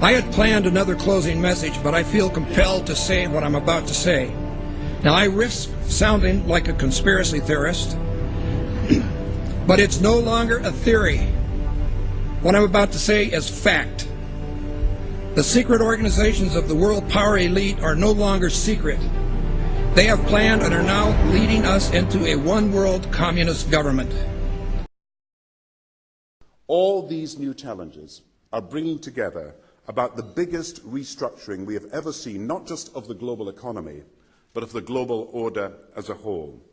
I had planned another closing message, but I feel compelled to say what I'm about to say. Now, I risk sounding like a conspiracy theorist, but it's no longer a theory. What I'm about to say is fact. The secret organizations of the world power elite are no longer secret. They have planned and are now leading us into a one-world communist government. All these new challenges are bringing together about the biggest restructuring we have ever seen, not just of the global economy, but of the global order as a whole.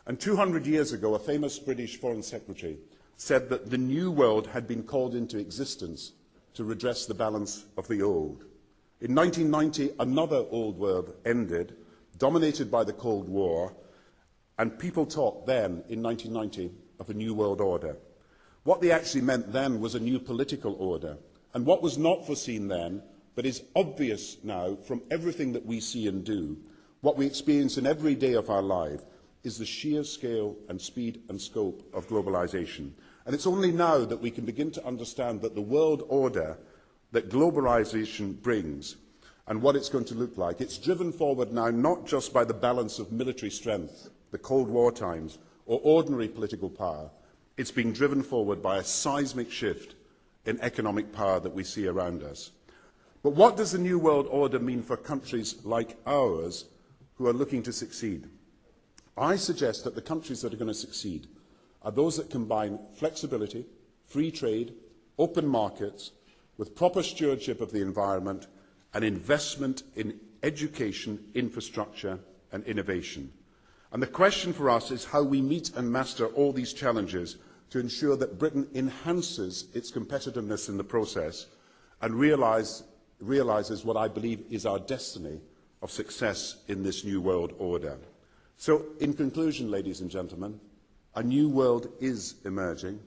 And 200 years ago, a famous British Foreign Secretary said that the new world had been called into existence to redress the balance of the old. In 1990, another old world ended, dominated by the Cold War, and people talked then, in 1990, of a new world order. What they actually meant then was a new political order. And what was not foreseen then, but is obvious now from everything that we see and do, what we experience in every day of our life, is the sheer scale and speed and scope of globalization. And it's only now that we can begin to understand that the world order that globalization brings and what it's going to look like, it's driven forward now not just by the balance of military strength, the Cold War times, or ordinary political power. It's being driven forward by a seismic shift in economic power that we see around us. But what does the New World Order mean for countries like ours who are looking to succeed? I suggest that the countries that are going to succeed are those that combine flexibility, free trade, open markets, with proper stewardship of the environment and investment in education, infrastructure and innovation. And the question for us is how we meet and master all these challenges to ensure that Britain enhances its competitiveness in the process and realises what I believe is our destiny of success in this new world order. So, in conclusion, ladies and gentlemen, a new world is emerging.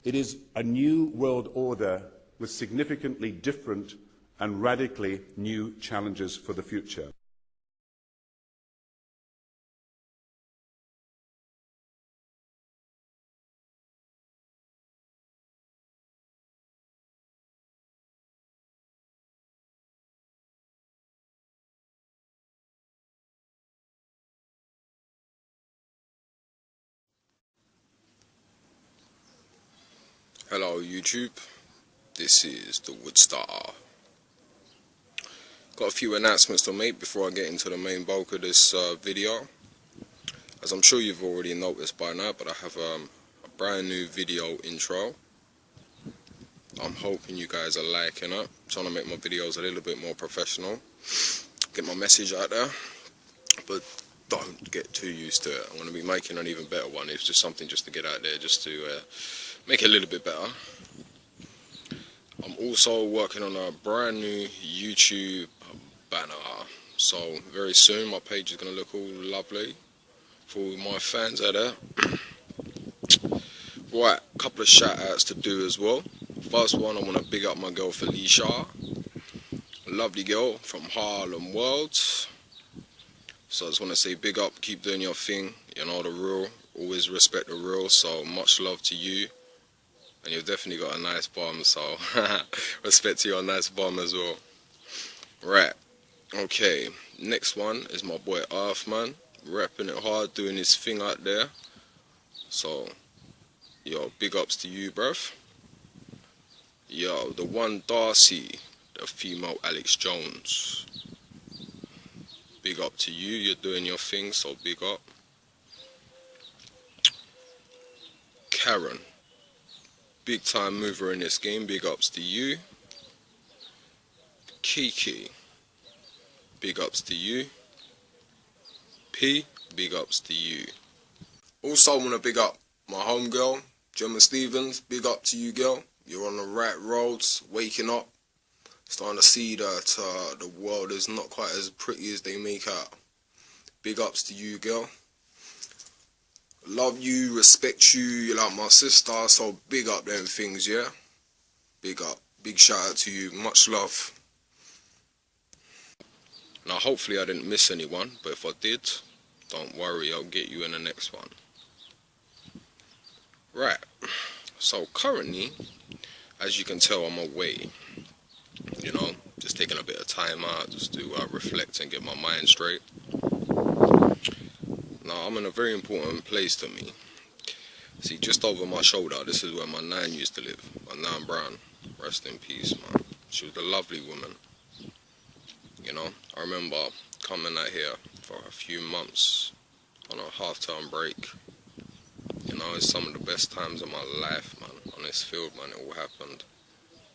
It is a new world order with significantly different and radically new challenges for the future. Hello YouTube, this is the woodsta. Got a few announcements to make before I get into the main bulk of this video. As I'm sure you've already noticed by now, but I have a brand new video intro. I'm hoping you guys are liking it. I'm trying to make my videos a little bit more professional, get my message out there, but don't get too used to it. I'm going to be making an even better one. It's just something just to get out there, just to make it a little bit better. I'm also working on a brand new YouTube banner, so very soon my page is going to look all lovely for all my fans out there. Right, a couple of shout outs to do as well. First one, I want to big up my girl Felicia, a lovely girl from Harlem World. So I just want to say big up, keep doing your thing, you know the real, always respect the real, so much love to you. And you've definitely got a nice bum, so respect to your nice bum as well. Right, okay, next one is my boy Earthman, rapping it hard, doing his thing out there. So, yo, big ups to you, bruv. Yo, the one Darcy, the female Alex Jones. Big up to you, you're doing your thing, so big up. Karen, big time mover in this game, big ups to you. Kiki, big ups to you. P, big ups to you. Also want to big up my homegirl, Gemma Stevens, big up to you, girl. You're on the right roads, waking up, starting to see that the world is not quite as pretty as they make out. Big ups to you, girl. Love you, respect you, you're like my sister, so big up them things, yeah? Big up, big shout out to you, much love. Now hopefully I didn't miss anyone, but if I did, don't worry, I'll get you in the next one. Right, so currently, as you can tell, I'm away. You know, just taking a bit of time out just to reflect and get my mind straight. Now, I'm in a very important place to me. See, just over my shoulder, this is where my nan used to live. My nan Brown, rest in peace, man. She was a lovely woman. You know, I remember coming out here for a few months on a half-term break. You know, it's some of the best times of my life, man. On this field, man, it all happened.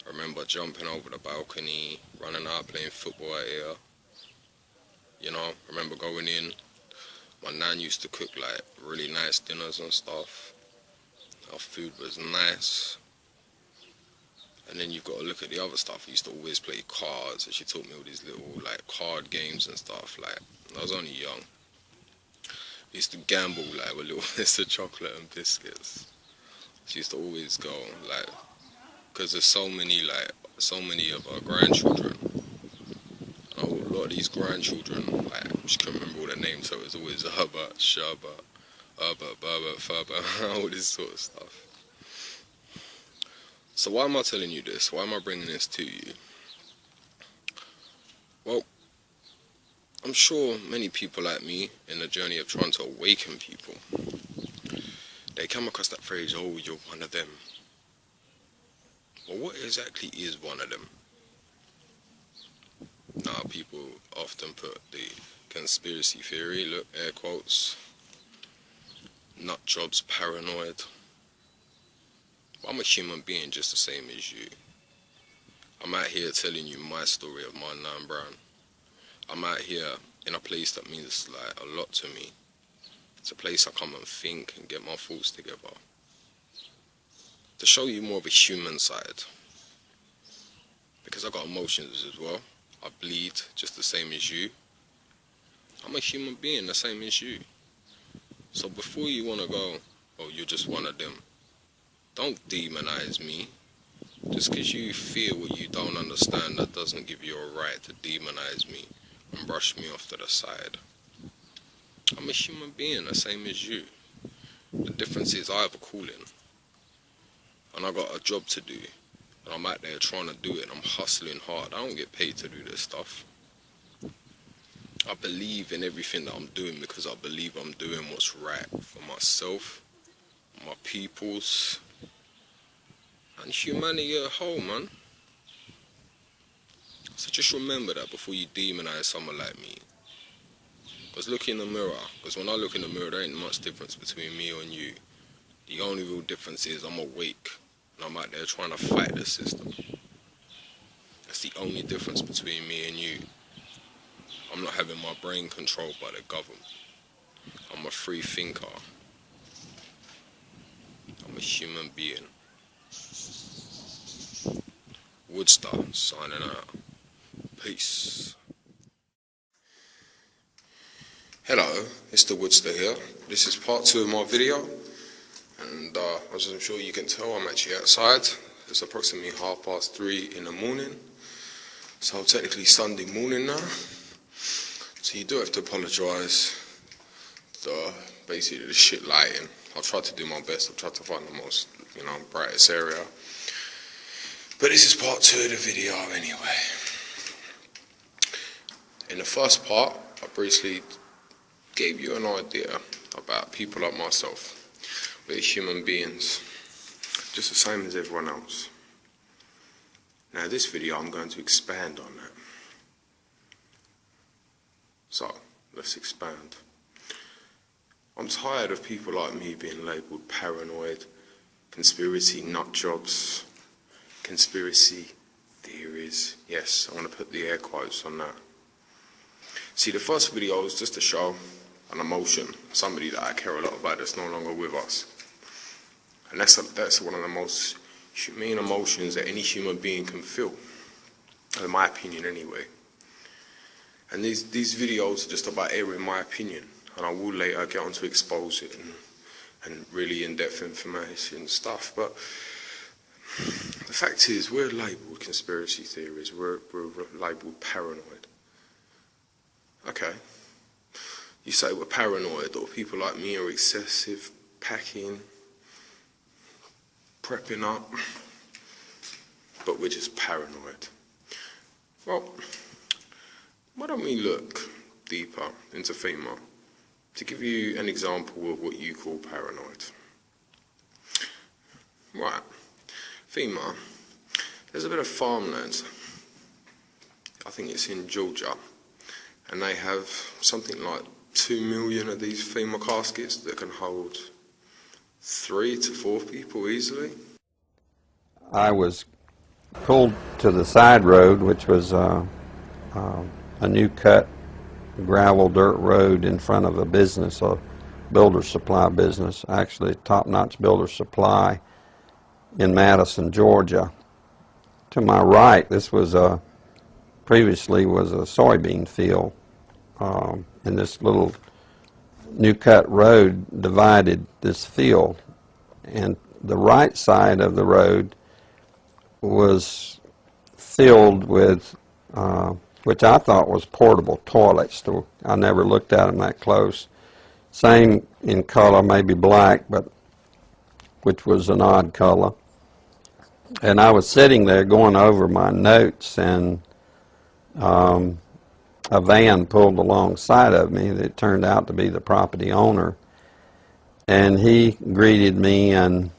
I remember jumping over the balcony, running out, playing football out here. You know, I remember going in. My nan used to cook like really nice dinners and stuff. Our food was nice. And then you've got to look at the other stuff. I used to always play cards, and she taught me all these little like card games and stuff. Like, I was only young. I used to gamble like with little bits of chocolate and biscuits. She used to always go like, because there's so many of our grandchildren. And a lot of these grandchildren, like, I just couldn't remember all their names, so it was always Herbert, Sherbert, Herbert, Burbert, Ferbert, all this sort of stuff. So why am I telling you this? Why am I bringing this to you? Well, I'm sure many people like me in the journey of trying to awaken people, they come across that phrase, oh, you're one of them. Well, what exactly is one of them? Now, people often put the conspiracy theory, look, air quotes, nut jobs, paranoid. I'm a human being just the same as you. I'm out here telling you my story of my Nan Brown. I'm out here in a place that means like a lot to me. It's a place I come and think and get my thoughts together. To show you more of a human side. Because I got emotions as well. I bleed just the same as you. I'm a human being the same as you. So before you want to go, oh, you're just one of them. Don't demonize me. Just because you feel what you don't understand, that doesn't give you a right to demonize me and brush me off to the side. I'm a human being, the same as you. The difference is I have a calling. And I got a job to do. And I'm out there trying to do it. I'm hustling hard. I don't get paid to do this stuff. I believe in everything that I'm doing because I believe I'm doing what's right for myself, my peoples, and humanity as a whole, man. So just remember that before you demonize someone like me. Because look in the mirror. Because when I look in the mirror, there ain't much difference between me and you. The only real difference is I'm awake. And I'm out there trying to fight the system. That's the only difference between me and you. I'm not having my brain controlled by the government. I'm a free thinker. I'm a human being. Woodsta signing out. Peace. Hello, it's the Woodsta here. This is part 2 of my video. And as I'm sure you can tell, I'm actually outside. It's approximately 3:30 in the morning. So technically Sunday morning now. So you do have to apologise for basically the shit lighting. I've tried to do my best. I've tried to find the most, brightest area. But this is part 2 of the video anyway. In the first part, I briefly gave you an idea about people like myself. We're human beings, just the same as everyone else. Now this video, I'm going to expand on that. So, let's expand. I'm tired of people like me being labelled paranoid, conspiracy nut jobs, conspiracy theories. Yes, I want to put the air quotes on that. See, the first video was just to show an emotion, somebody that I care a lot about that's no longer with us. And that's one of the most humane emotions that any human being can feel, in my opinion anyway. And these videos are just about airing my opinion, and I will later get on to expose it and really in-depth information and stuff. But the fact is, we're labelled conspiracy theories, we're labelled paranoid. Okay, you say we're paranoid, or people like me are excessive, packing, prepping up, but we're just paranoid. Well, why don't we look deeper into FEMA to give you an example of what you call paranoid. Right, FEMA, there's a bit of farmland, I think it's in Georgia, and they have something like 2 million of these FEMA caskets that can hold 3 to 4 people easily. I was pulled to the side road, which was a new cut gravel dirt road in front of a business, a builder supply business, actually top-notch builder supply in Madison, Georgia. To my right, this was previously was a soybean field, and this little new cut road divided this field, and the right side of the road was filled with which I thought was portable toilets. I never looked at them that close. Same in color, maybe black, but which was an odd color. And I was sitting there going over my notes, and a van pulled alongside of me that turned out to be the property owner. And he greeted me, and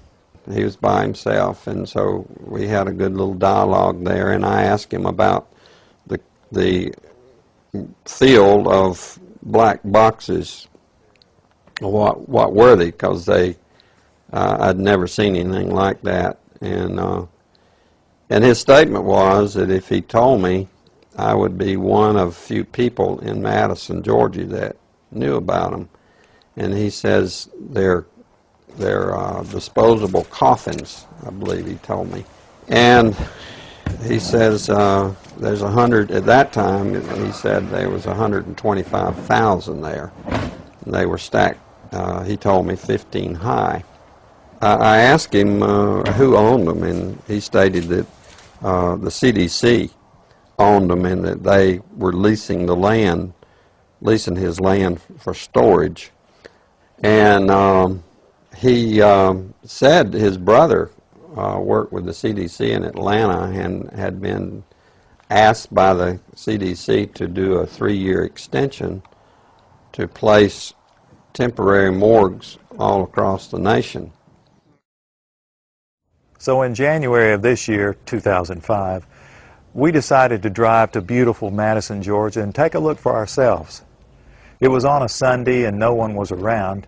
he was by himself, and so we had a good little dialogue there, and I asked him about the field of black boxes. What were they? Because I'd never seen anything like that, and his statement was that if he told me, I would be one of few people in Madison, Georgia that knew about them. And he says they're disposable coffins, I believe he told me. And he says there's 100, at that time, he said there was 125,000 there. And they were stacked, he told me, 15 high. I asked him who owned them, and he stated that the CDC owned them and that they were leasing the land, leasing his land for storage. And he said his brother worked with the CDC in Atlanta and had been asked by the CDC to do a 3-year extension to place temporary morgues all across the nation. So in January of this year, 2005, we decided to drive to beautiful Madison, Georgia and take a look for ourselves. It was on a Sunday and no one was around,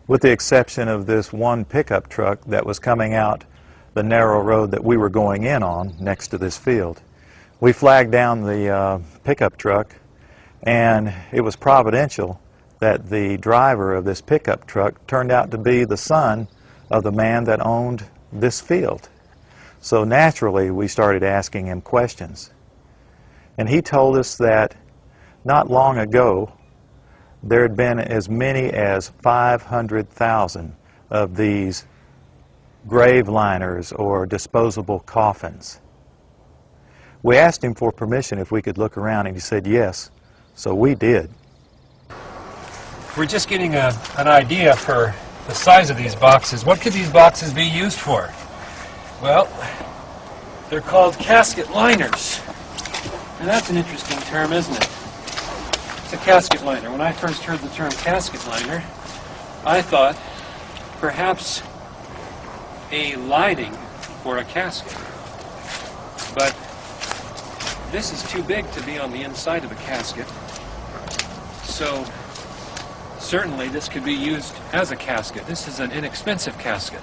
with the exception of this one pickup truck that was coming out the narrow road that we were going in on next to this field. We flagged down the pickup truck, and it was providential that the driver of this pickup truck turned out to be the son of the man that owned this field. So naturally we started asking him questions. And he told us that not long ago there had been as many as 500,000 of these grave liners or disposable coffins. We asked him for permission if we could look around, and he said yes, so we did. We're just getting an idea for the size of these boxes. What could these boxes be used for? Well, they're called casket liners. And that's an interesting term, isn't it? It's a casket liner. When I first heard the term casket liner, I thought perhaps a lining for a casket. But this is too big to be on the inside of a casket. So certainly this could be used as a casket. This is an inexpensive casket.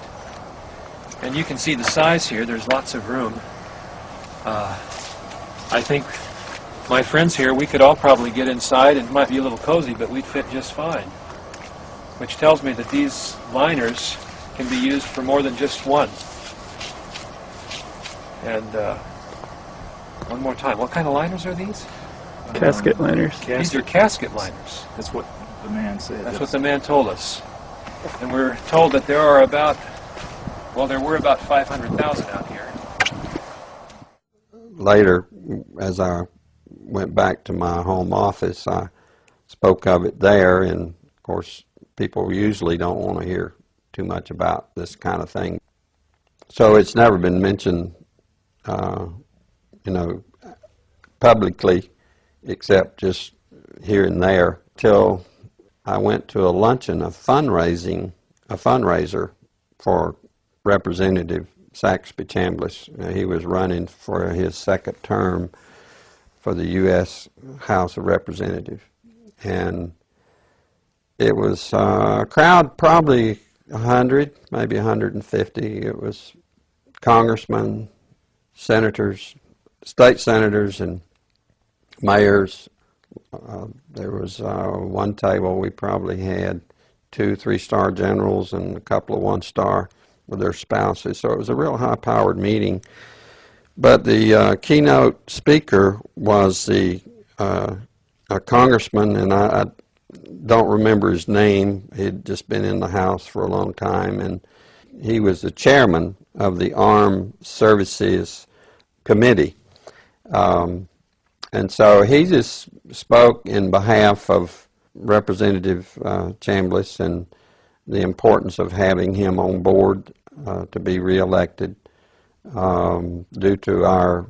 And you can see the size here. There's lots of room. I think my friends here, we could all probably get inside. It might be a little cozy, but we'd fit just fine. Which tells me that these liners can be used for more than just one. And one more time, what kind of liners are these? Casket liners. These are casket liners. That's what the man said. That's what the man told us. And we're told that there are about, well, there were about 500,000 out here. Later, as I went back to my home office, I spoke of it there, and of course people usually don't want to hear too much about this kind of thing. So it's never been mentioned, publicly, except just here and there, till I went to a luncheon, a fundraiser for Representative Saxby Chambliss. He was running for his second term for the U.S. House of Representatives. And it was a crowd, probably 100, maybe 150. It was congressmen, senators, state senators, and mayors. There was one table we probably had 2 3-star generals and a couple of 1-star with their spouses. So it was a real high-powered meeting. But the keynote speaker was a congressman, and I don't remember his name. He'd just been in the House for a long time, and he was the chairman of the Armed Services Committee. And so he just spoke in behalf of Representative Chambliss and the importance of having him on board to be reelected due to our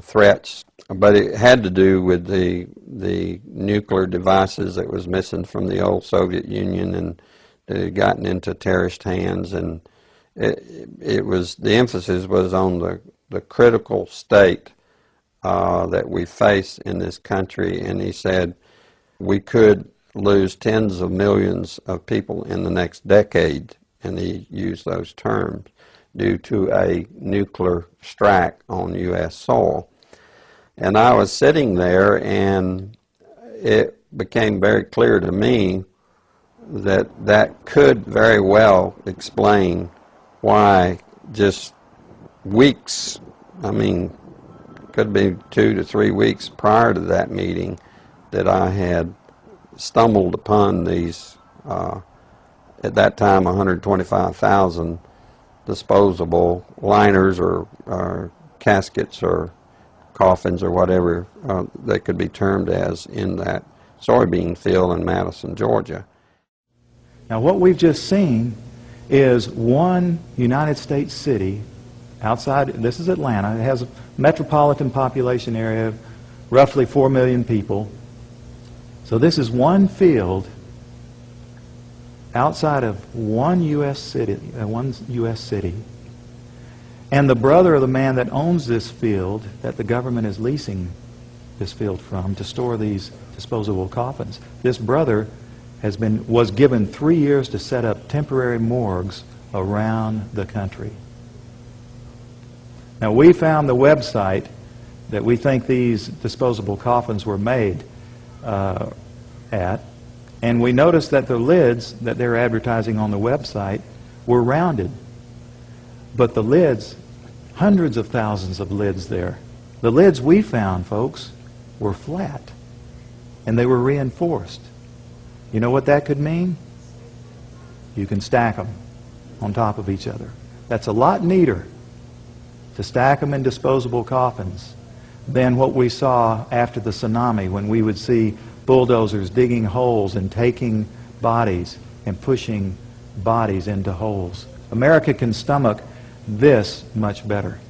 threats. But it had to do with the nuclear devices that was missing from the old Soviet Union, and it had gotten into terrorist hands, and it was, the emphasis was on the critical state that we face in this country. And he said we could lose tens of millions of people in the next decade, and he used those terms, due to a nuclear strike on U.S. soil. And I was sitting there, and it became very clear to me that that could very well explain why just weeks, I mean, could be 2 to 3 weeks prior to that meeting, that I had stumbled upon these, at that time, 125,000 disposable liners or caskets or coffins or whatever they could be termed as in that soybean field in Madison, Georgia. Now what we've just seen is one United States city outside, this is Atlanta, it has a metropolitan population area of roughly 4 million people. So this is one field outside of one U.S. city, and the brother of the man that owns this field, that the government is leasing this field from to store these disposable coffins, this brother was given 3 years to set up temporary morgues around the country. Now we found the website that we think these disposable coffins were made at, and we noticed that the lids that they're advertising on the website were rounded. But the lids, hundreds of thousands of lids there, the lids we found, folks, were flat, and they were reinforced. You know what that could mean? You can stack them on top of each other. That's a lot neater to stack them in disposable coffins than what we saw after the tsunami, when we would see bulldozers digging holes and taking bodies and pushing bodies into holes. America can stomach this much better.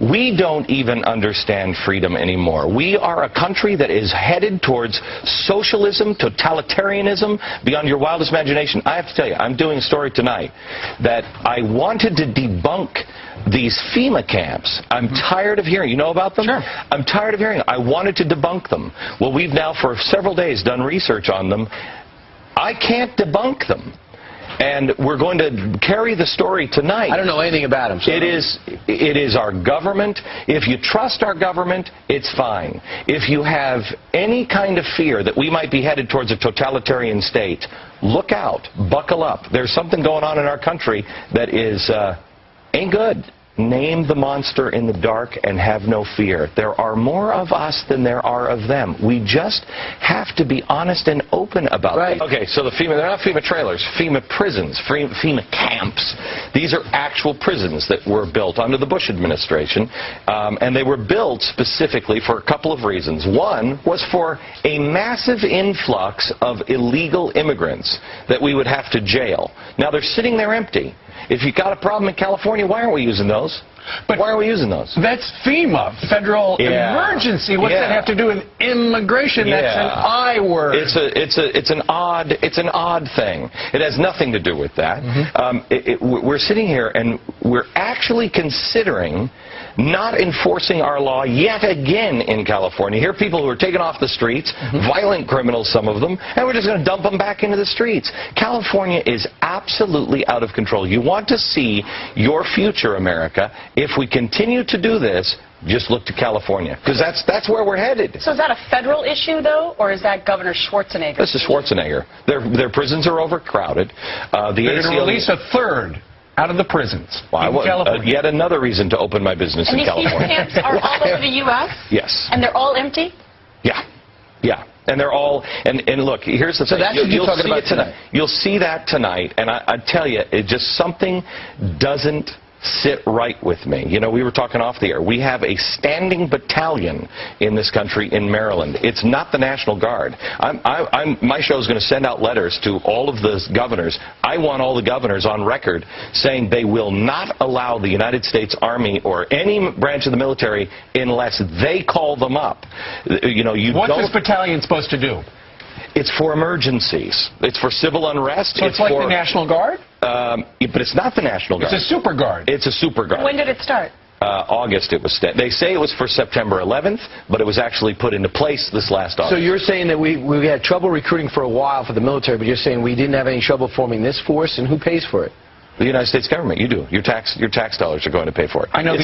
We don't even understand freedom anymore. We are a country that is headed towards socialism, totalitarianism, beyond your wildest imagination. I have to tell you, I'm doing a story tonight that I wanted to debunk these FEMA camps. I'm tired of hearing. You know about them? Sure. I'm tired of hearing them. I wanted to debunk them. Well, we've now for several days done research on them. I can't debunk them. And we're going to carry the story tonight. I don't know anything about them. So. It is our government. If you trust our government, it's fine. If you have any kind of fear that we might be headed towards a totalitarian state, look out, buckle up. There's something going on in our country that is ain't good. name the monster in the dark and have no fear. There are more of us than there are of them. We just have to be honest and open about it. Okay, so they're not FEMA trailers, FEMA prisons, FEMA camps. These are actual prisons that were built under the Bush administration, and they were built specifically for a couple of reasons. One was for a massive influx of illegal immigrants that we would have to jail. Now they're sitting there empty. If you've got a problem in California, why aren't we using those? But why are we using those? That's FEMA, federal emergency. What's that have to do with immigration? That's an I word. It's an odd thing. It has nothing to do with that. We're sitting here and we're actually considering not enforcing our law yet again in California. Here are people who are taken off the streets, violent criminals, some of them, and we're just going to dump them back into the streets. California is absolutely out of control. You want to see your future, America. If we continue to do this, just look to California, because that's where we're headed. So is that a federal issue, though, or is that Governor Schwarzenegger? This is Schwarzenegger. Their prisons are overcrowded. They're going to release a third out of the prisons in California. Yet another reason to open my business in California. And these camps are all over the U.S.? Yes. And they're all empty? Yeah. Yeah. And they're all, and look, here's the thing. So that's what you're talking about tonight. You'll see that tonight, and I tell you, it just something doesn't sit right with me. You know, we were talking off the air. We have a standing battalion in this country in Maryland. It's not the National Guard. My show is going to send out letters to all of the governors. I want all the governors on record saying they will not allow the United States Army or any branch of the military unless they call them up. You know, what's this battalion supposed to do? It's for emergencies. It's for civil unrest. So it's like the National Guard? But it's not the National Guard. It's a super guard. It's a super guard. When did it start? August it was. They say it was for September 11th, but it was actually put into place this last August. So you're saying that we had trouble recruiting for a while for the military, but you're saying we didn't have any trouble forming this force, and who pays for it? The United States government. You do. Your tax dollars are going to pay for it. I know.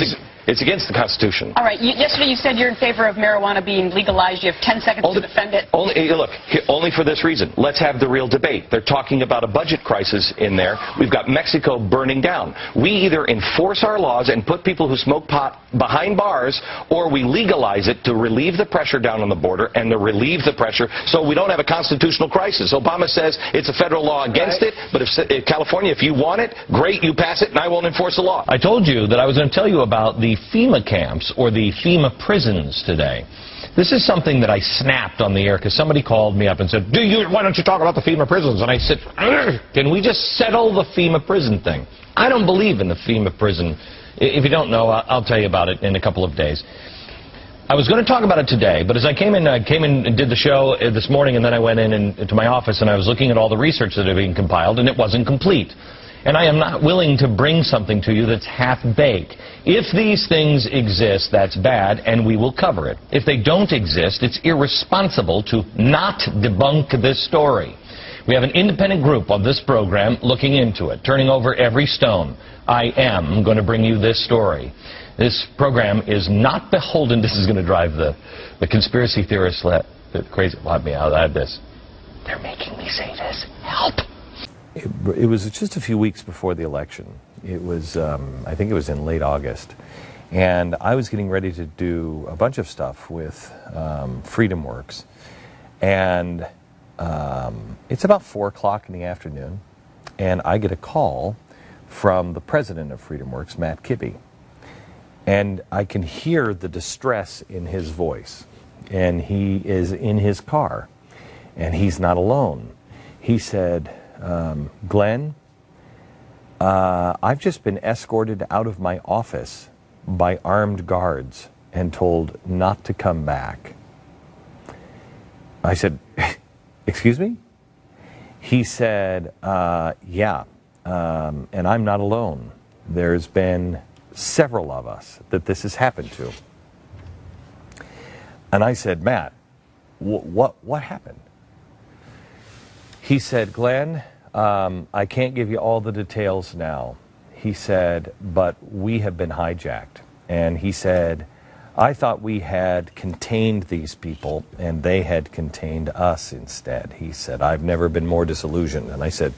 It's against the Constitution. All right. Yesterday you said you're in favor of marijuana being legalized. You have 10 seconds to defend it. Only for this reason. Let's have the real debate. They're talking about a budget crisis in there. We've got Mexico burning down. We either enforce our laws and put people who smoke pot behind bars, or we legalize it to relieve the pressure down on the border and to relieve the pressure so we don't have a constitutional crisis. Obama says it's a federal law against it, but if California, if you want it, great, you pass it, and I won't enforce the law. I told you that I was going to tell you about the FEMA camps, or the FEMA prisons today. This is something that I snapped on the air because somebody called me up and said, why don't you talk about the FEMA prisons? And I said, can we just settle the FEMA prison thing? I don't believe in the FEMA prison. If you don't know, I'll tell you about it in a couple of days. I was going to talk about it today, but as I came in and did the show this morning, and then I went into my office and I was looking at all the research that had been compiled, and it wasn't complete. And I am not willing to bring something to you that's half-baked. If these things exist, that's bad, and we will cover it. If they don't exist, it's irresponsible to not debunk this story. We have an independent group on this program looking into it, turning over every stone. I am going to bring you this story. This program is not beholden. This is going to drive the conspiracy theorists crazy. Let me out of this. They're making me say this. Help! It was just a few weeks before the election. It was, I think it was in late August. And I was getting ready to do a bunch of stuff with FreedomWorks. And it's about 4 o'clock in the afternoon. And I get a call from the president of FreedomWorks, Matt Kibbe. And I can hear the distress in his voice. And he is in his car. And he's not alone. He said, Glenn, I've just been escorted out of my office by armed guards and told not to come back. I said, excuse me? He said, yeah, and I'm not alone. There's been several of us that this has happened to. And I said, Matt, what happened? He said, Glenn, I can't give you all the details now. He said, but we have been hijacked. And he said, I thought we had contained these people, and they had contained us instead. He said, I've never been more disillusioned. And I said,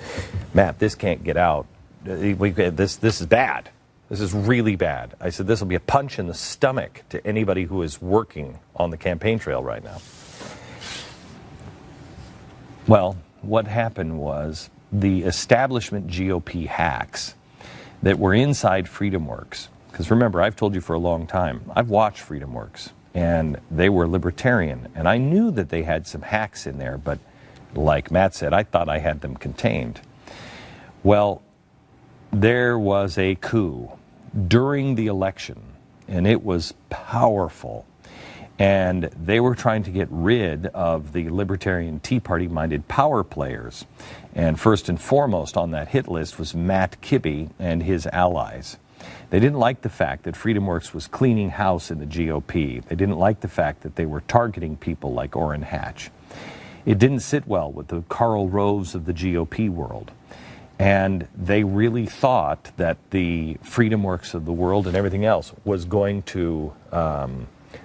Matt, this can't get out. This is bad. This is really bad. I said, this will be a punch in the stomach to anybody who is working on the campaign trail right now. Well, what happened was the establishment GOP hacks that were inside FreedomWorks, because remember, I've told you for a long time, I've watched FreedomWorks, and they were libertarian, and I knew that they had some hacks in there, but like Matt said, I thought I had them contained. Well, there was a coup during the election, and it was powerful. And they were trying to get rid of the Libertarian Tea Party-minded power players. And first and foremost on that hit list was Matt Kibbe and his allies. They didn't like the fact that FreedomWorks was cleaning house in the GOP. They didn't like the fact that they were targeting people like Orrin Hatch. It didn't sit well with the Karl Roves of the GOP world. And they really thought that the FreedomWorks of the world and everything else was going to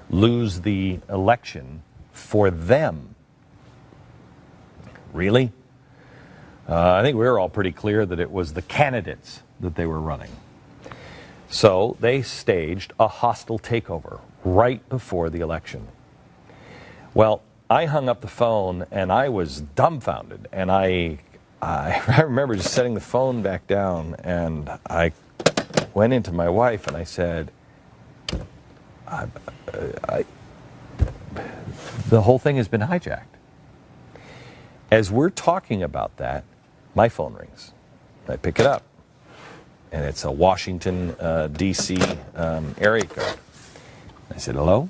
lose the election for them. Really? I think we were all pretty clear that it was the candidates that they were running. So they staged a hostile takeover right before the election. Well, I hung up the phone and I was dumbfounded, and I remember just setting the phone back down, and I went into my wife and I said, the whole thing has been hijacked. As we're talking about that, my phone rings. I pick it up, and it's a Washington, D.C. Area code. I said, hello?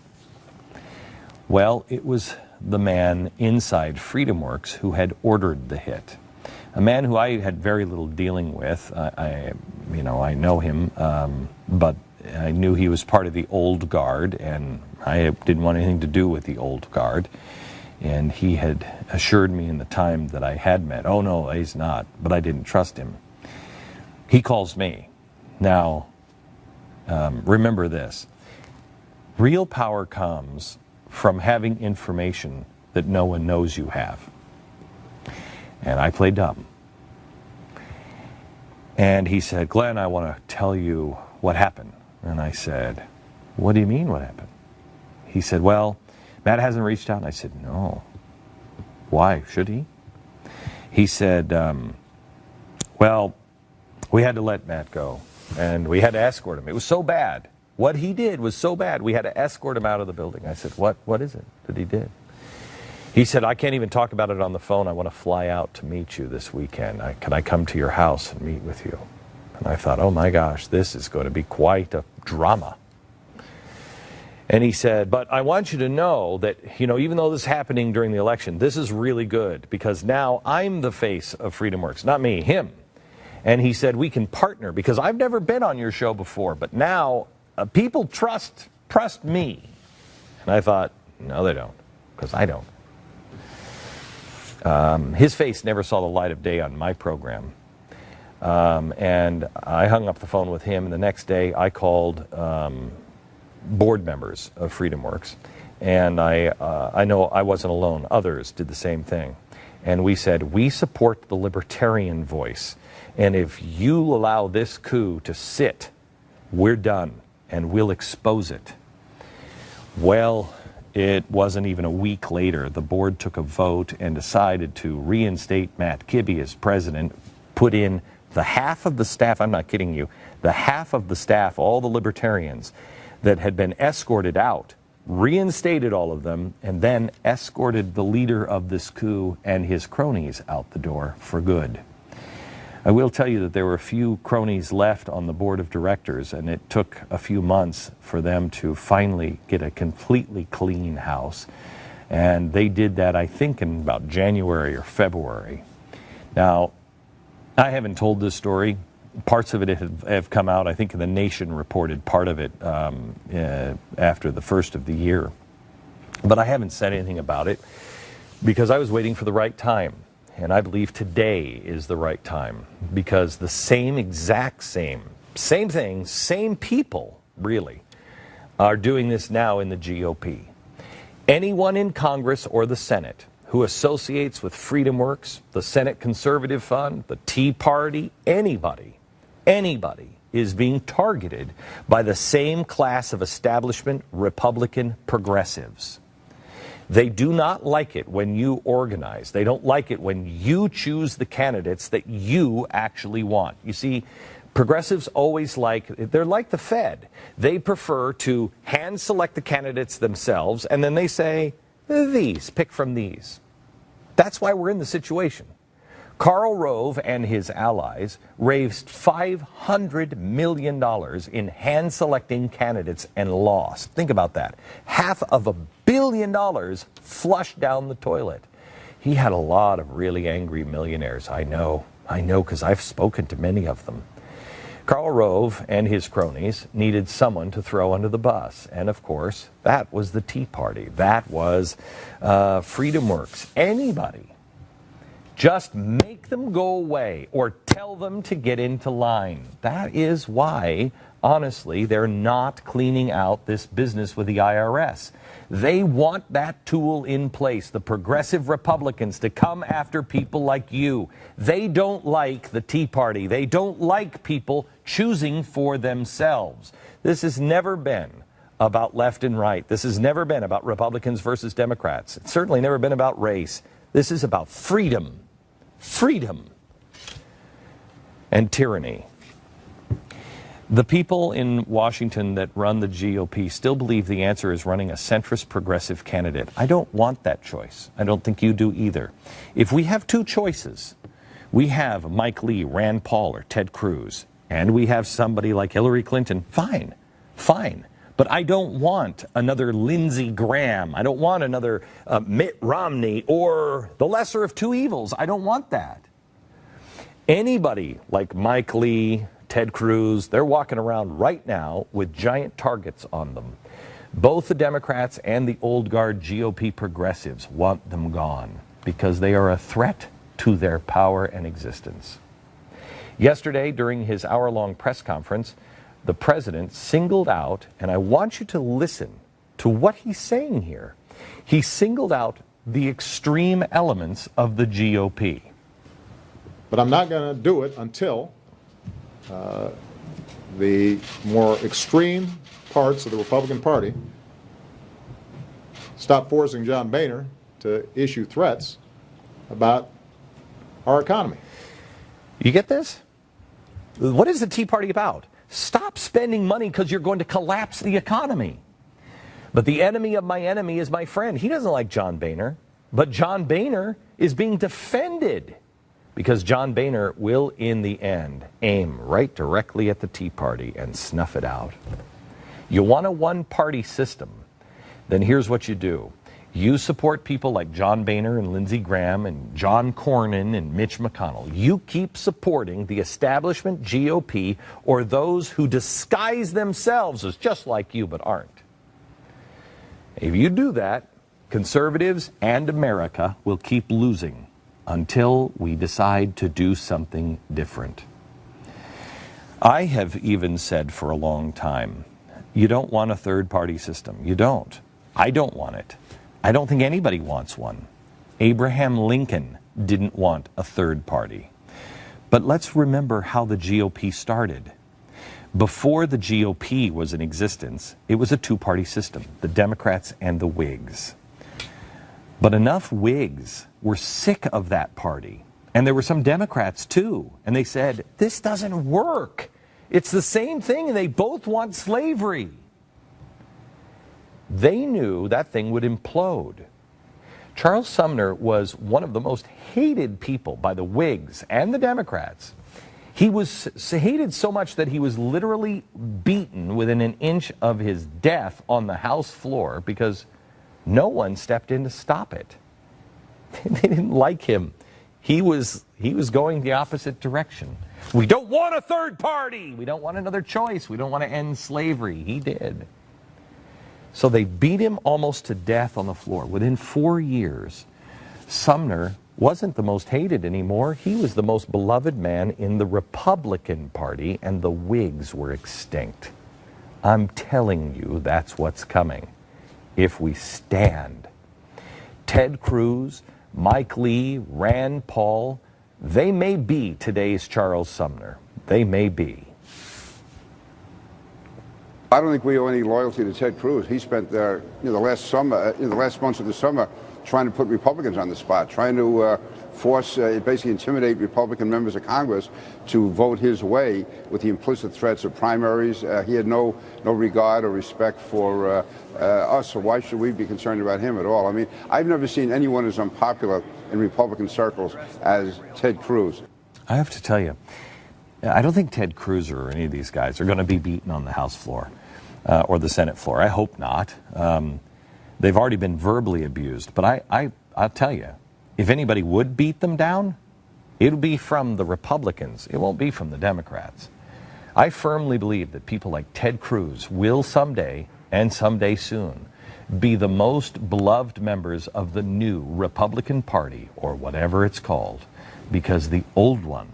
Well, it was the man inside FreedomWorks who had ordered the hit. A man who I had very little dealing with. I know him, but I knew he was part of the old guard, and I didn't want anything to do with the old guard. And he had assured me in the time that I had met, oh no, he's not, but I didn't trust him. He calls me. Now, remember this. Real power comes from having information that no one knows you have. And I played dumb. And he said, Glenn, I want to tell you what happened. And I said, what do you mean what happened? He said, well, Matt hasn't reached out. And I said, no. Why? Should he? He said, well, we had to let Matt go. And we had to escort him. It was so bad. What he did was so bad, we had to escort him out of the building. I said, what is it that he did? He said, I can't even talk about it on the phone. I want to fly out to meet you this weekend. Can I come to your house and meet with you? And I thought, oh my gosh, this is going to be quite a drama. And he said, but I want you to know that, even though this is happening during the election, this is really good, because now I'm the face of FreedomWorks, not me, him. And he said, we can partner, because I've never been on your show before, but now people trust me. And I thought, no, they don't, because I don't. His face never saw the light of day on my program. And I hung up the phone with him, and the next day I called board members of FreedomWorks, and I know I wasn't alone. Others did the same thing. And we said, we support the libertarian voice, and if you allow this coup to sit, we're done, and we'll expose it. Well, it wasn't even a week later. The board took a vote and decided to reinstate Matt Kibbe as president, put in the half of the staff, I'm not kidding you, the half of the staff, all the libertarians that had been escorted out, reinstated all of them, and then escorted the leader of this coup and his cronies out the door for good. I will tell you that there were a few cronies left on the board of directors, and it took a few months for them to finally get a completely clean house. And they did that, I think, in about January or February. Now, I haven't told this story. Parts of it have come out. I think The Nation reported part of it after the first of the year. But I haven't said anything about it because I was waiting for the right time. And I believe today is the right time, because the same thing, same people, really, are doing this now in the GOP. Anyone in Congress or the Senate who associates with FreedomWorks, the Senate Conservative Fund, the Tea Party, anybody is being targeted by the same class of establishment Republican progressives. They do not like it when you organize. They don't like it when you choose the candidates that you actually want. You see, progressives always they're like the Fed. They prefer to hand select the candidates themselves, and then they say, pick from these. That's why we're in the situation. Karl Rove and his allies raised $500 million in hand-selecting candidates and lost. Think about that. $500 million flushed down the toilet. He had a lot of really angry millionaires. I know, because I've spoken to many of them. Karl Rove and his cronies needed someone to throw under the bus. And of course, that was the Tea Party. That was Freedom Works. Anybody. Just make them go away or tell them to get into line. That is why, honestly, they're not cleaning out this business with the IRS. They want that tool in place, the progressive Republicans, to come after people like you. They don't like the Tea Party. They don't like people choosing for themselves. This has never been about left and right. This has never been about Republicans versus Democrats. It's certainly never been about race. This is about freedom. Freedom and tyranny. The people in Washington that run the GOP still believe the answer is running a centrist progressive candidate. I don't want that choice. I don't think you do either. If we have two choices, we have Mike Lee, Rand Paul, or Ted Cruz, and we have somebody like Hillary Clinton, fine. But I don't want another Lindsey Graham. I don't want another Mitt Romney or the lesser of two evils. I don't want that. Anybody like Mike Lee, Ted Cruz, they're walking around right now with giant targets on them. Both the Democrats and the old guard GOP progressives want them gone because they are a threat to their power and existence. Yesterday, during his hour-long press conference, the president singled out, and I want you to listen to what he's saying here. He singled out the extreme elements of the GOP. But I'm not going to do it until the more extreme parts of the Republican Party stop forcing John Boehner to issue threats about our economy. You get this? What is the Tea Party about? Stop spending money because you're going to collapse the economy. But the enemy of my enemy is my friend. He doesn't like John Boehner. But John Boehner is being defended because John Boehner will, in the end, aim right directly at the Tea Party and snuff it out. You want a one-party system? Then here's what you do. You support people like John Boehner and Lindsey Graham and John Cornyn and Mitch McConnell. You keep supporting the establishment GOP or those who disguise themselves as just like you but aren't. If you do that, conservatives and America will keep losing until we decide to do something different. I have even said for a long time, you don't want a third-party system. You don't. I don't want it. I don't think anybody wants one. Abraham Lincoln didn't want a third party. But let's remember how the GOP started. Before the GOP was in existence, it was a two-party system, the Democrats and the Whigs. But enough Whigs were sick of that party. And there were some Democrats too. And they said, this doesn't work. It's the same thing and they both want slavery. They knew that thing would implode. Charles Sumner was one of the most hated people by the Whigs and the Democrats. He was hated so much that he was literally beaten within an inch of his death on the House floor because no one stepped in to stop it. They didn't like him. He was going the opposite direction. We don't want a third party. We don't want another choice. We don't want to end slavery. He did. So they beat him almost to death on the floor. Within 4 years, Sumner wasn't the most hated anymore. He was the most beloved man in the Republican Party, and the Whigs were extinct. I'm telling you, that's what's coming if we stand. Ted Cruz, Mike Lee, Rand Paul, they may be today's Charles Sumner. They may be. I don't think we owe any loyalty to Ted Cruz. He spent the last months of the summer trying to put Republicans on the spot, trying to force, basically intimidate Republican members of Congress to vote his way with the implicit threats of primaries. He had no regard or respect for us, so why should we be concerned about him at all? I mean, I've never seen anyone as unpopular in Republican circles as Ted Cruz. I have to tell you, I don't think Ted Cruz or any of these guys are going to be beaten on the House floor or the Senate floor. I hope not. They've already been verbally abused. But I'll tell you, if anybody would beat them down, it'll be from the Republicans. It won't be from the Democrats. I firmly believe that people like Ted Cruz will someday, and someday soon, be the most beloved members of the new Republican Party, or whatever it's called, because the old one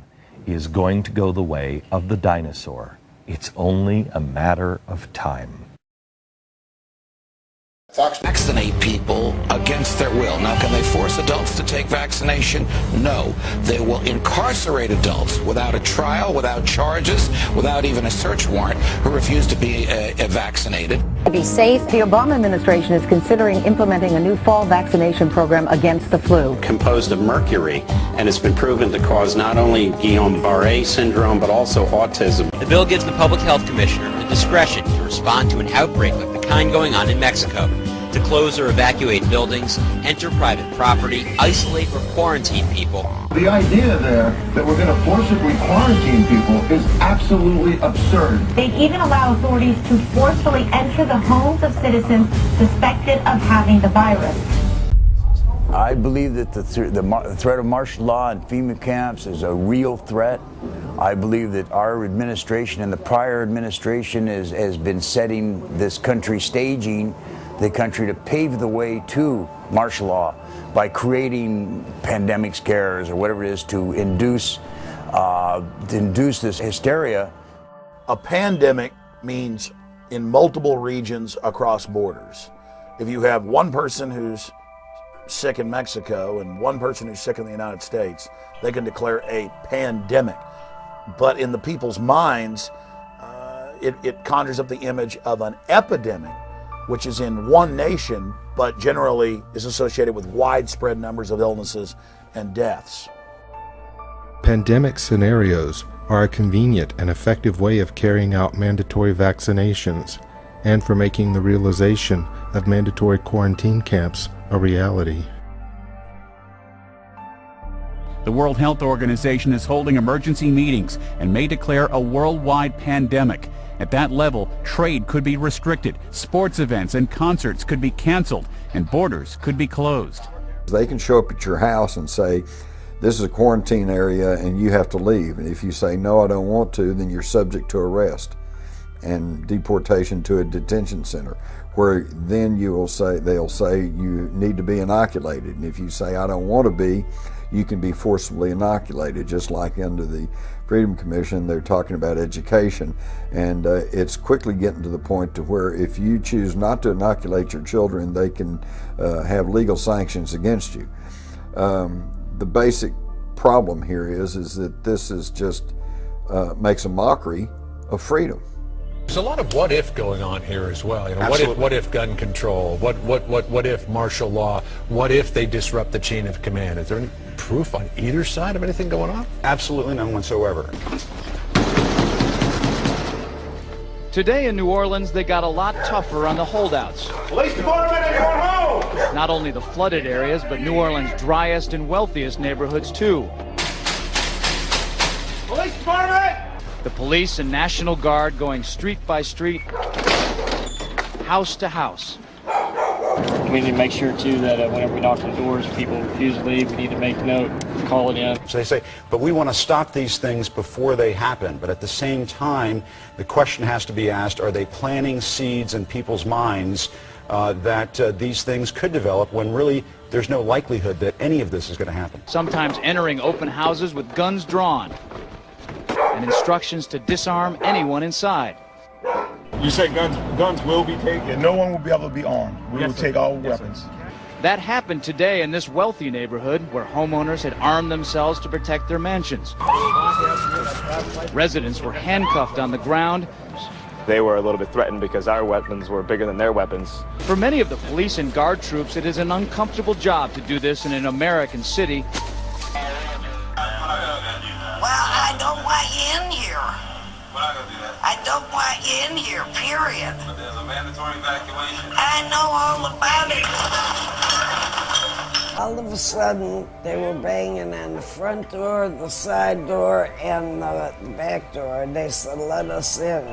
is going to go the way of the dinosaur. It's only a matter of time. Vaccinate people against their will. Now, can they force adults to take vaccination? No. They will incarcerate adults without a trial, without charges, without even a search warrant, who refuse to be vaccinated. To be safe, the Obama administration is considering implementing a new fall vaccination program against the flu. Composed of mercury, and it's been proven to cause not only Guillain-Barré syndrome, but also autism. The bill gives the Public Health Commissioner the discretion to respond to an outbreak like the kind going on in Mexico, to close or evacuate buildings, enter private property, isolate or quarantine people. The idea there that we're going to forcibly quarantine people is absolutely absurd. They'd even allow authorities to forcefully enter the homes of citizens suspected of having the virus. I believe that the threat of martial law and FEMA camps is a real threat. I believe that our administration and the prior administration has been setting this country, staging the country to pave the way to martial law by creating pandemic scares or whatever it is to induce this hysteria. A pandemic means in multiple regions across borders. If you have one person who's sick in Mexico and one person who's sick in the United States, they can declare a pandemic. But in the people's minds, it conjures up the image of an epidemic, which is in one nation, but generally is associated with widespread numbers of illnesses and deaths. Pandemic scenarios are a convenient and effective way of carrying out mandatory vaccinations and for making the realization of mandatory quarantine camps a reality. The World Health Organization is holding emergency meetings and may declare a worldwide pandemic. At that level, trade could be restricted, sports events and concerts could be canceled, and borders could be closed. They can show up at your house and say, this is a quarantine area and you have to leave. And if you say, no, I don't want to, then you're subject to arrest and deportation to a detention center, where then they'll say you need to be inoculated. And if you say, I don't want to be, you can be forcibly inoculated, just like under the Freedom Commission, they're talking about education. And it's quickly getting to the point to where if you choose not to inoculate your children, they can have legal sanctions against you. The basic problem here is that this is just makes a mockery of freedom. There's a lot of what if going on here as well. You know, what if gun control? What if martial law? What if they disrupt the chain of command? Is there any proof on either side of anything going on? Absolutely none whatsoever. Today in New Orleans, they got a lot tougher on the holdouts. Police department, anyone home? Not only the flooded areas, but New Orleans' driest and wealthiest neighborhoods too. Police department! The police and National Guard going street by street, house to house. We need to make sure, too, that whenever we knock on doors, people refuse to leave, we need to make note, call it in. So they say, but we want to stop these things before they happen. But at the same time, the question has to be asked, are they planting seeds in people's minds that these things could develop when really there's no likelihood that any of this is going to happen? Sometimes entering open houses with guns drawn and instructions to disarm anyone inside. You say guns will be taken. No one will be able to be armed. We will take all weapons. That happened today in this wealthy neighborhood where homeowners had armed themselves to protect their mansions. Residents were handcuffed on the ground. they were a little bit threatened because our weapons were bigger than their weapons. For many of the police and guard troops, it is an uncomfortable job to do this in an American city. Well, I don't want you in here. We're not going to do that. I don't want you in here, period. But there's a mandatory evacuation. I know all about it. All of a sudden, they were banging on the front door, the side door, and the back door. They said, let us in.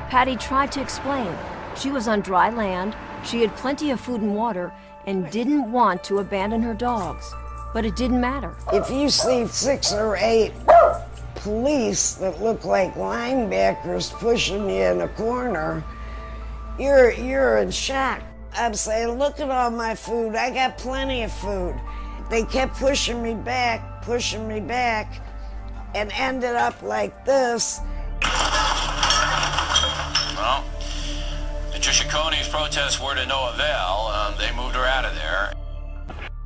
Patty tried to explain. She was on dry land, she had plenty of food and water, and didn't want to abandon her dogs. But it didn't matter. If you see 6 or 8 police that look like linebackers pushing you in a corner, you're in shock. I'm saying, look at all my food. I got plenty of food. They kept pushing me back, and ended up like this. Well, Patricia Coney's protests were to no avail. They moved her out of there.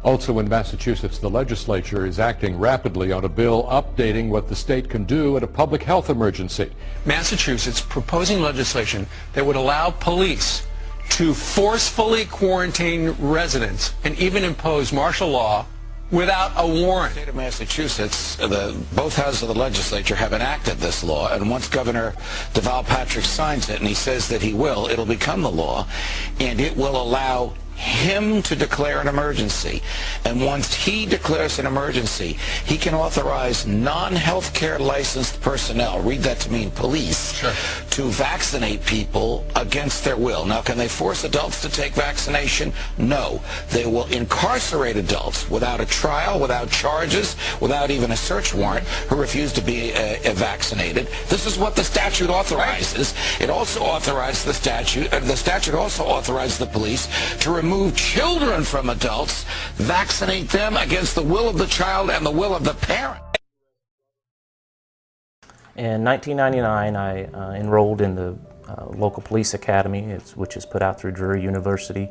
Also in Massachusetts, the legislature is acting rapidly on a bill updating what the state can do at a public health emergency. Massachusetts proposing legislation that would allow police to forcefully quarantine residents and even impose martial law without a warrant. The state of Massachusetts, both houses of the legislature have enacted this law, and once Governor Deval Patrick signs it, and he says that he will, it'll become the law, and it will allow him to declare an emergency. And once he declares an emergency, he can authorize non-healthcare licensed personnel, read that to mean police, to vaccinate people against their will. Now, can they force adults to take vaccination? No. They will incarcerate adults without a trial, without charges, without even a search warrant, who refuse to be vaccinated. This is what the statute authorizes. It also authorizes the statute also authorizes the police to remove children from adults, vaccinate them against the will of the child and the will of the parent. In 1999, I enrolled in the local police academy, which is put out through Drury University,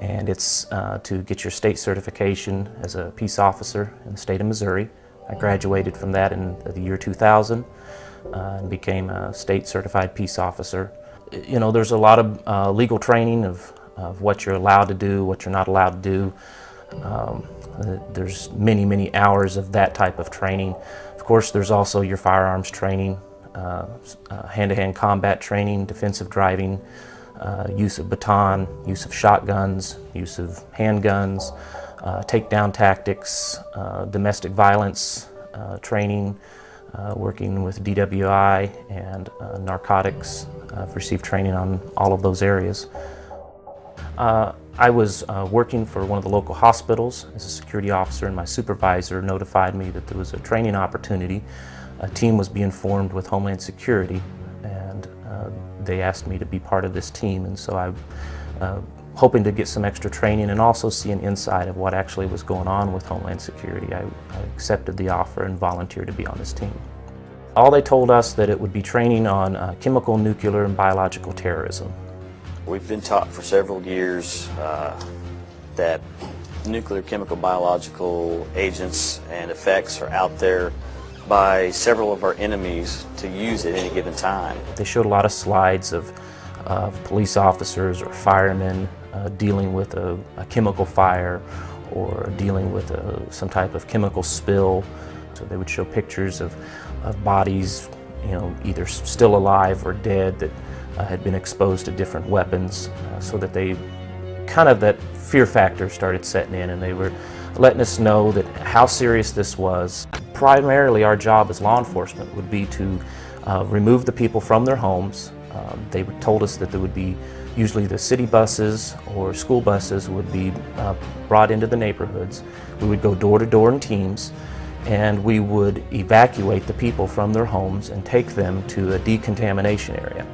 and it's to get your state certification as a peace officer in the state of Missouri. I graduated from that in the year 2000 and became a state certified peace officer. You know, there's a lot of legal training of what you're allowed to do, what you're not allowed to do. There's many, many hours of that type of training. Of course, there's also your firearms training, hand-to-hand combat training, defensive driving, use of baton, use of shotguns, use of handguns, takedown tactics, domestic violence training, working with DWI and narcotics. I've received training on all of those areas. I was working for one of the local hospitals as a security officer, and my supervisor notified me that there was a training opportunity. A team was being formed with Homeland Security, and they asked me to be part of this team, and so I hoping to get some extra training and also see an insight of what actually was going on with Homeland Security. I accepted the offer and volunteered to be on this team. All they told us that it would be training on chemical, nuclear, and biological terrorism. We've been taught for several years that nuclear, chemical, biological agents and effects are out there by several of our enemies to use at any given time. They showed a lot of slides of police officers or firemen dealing with a chemical fire or dealing with some type of chemical spill. So they would show pictures of bodies, you know, either still alive or dead that had been exposed to different weapons, so that that fear factor started setting in, and they were letting us know that how serious this was. Primarily our job as law enforcement would be to remove the people from their homes. They told us that there would be usually the city buses or school buses would be brought into the neighborhoods. We would go door to door in teams, and we would evacuate the people from their homes and take them to a decontamination area.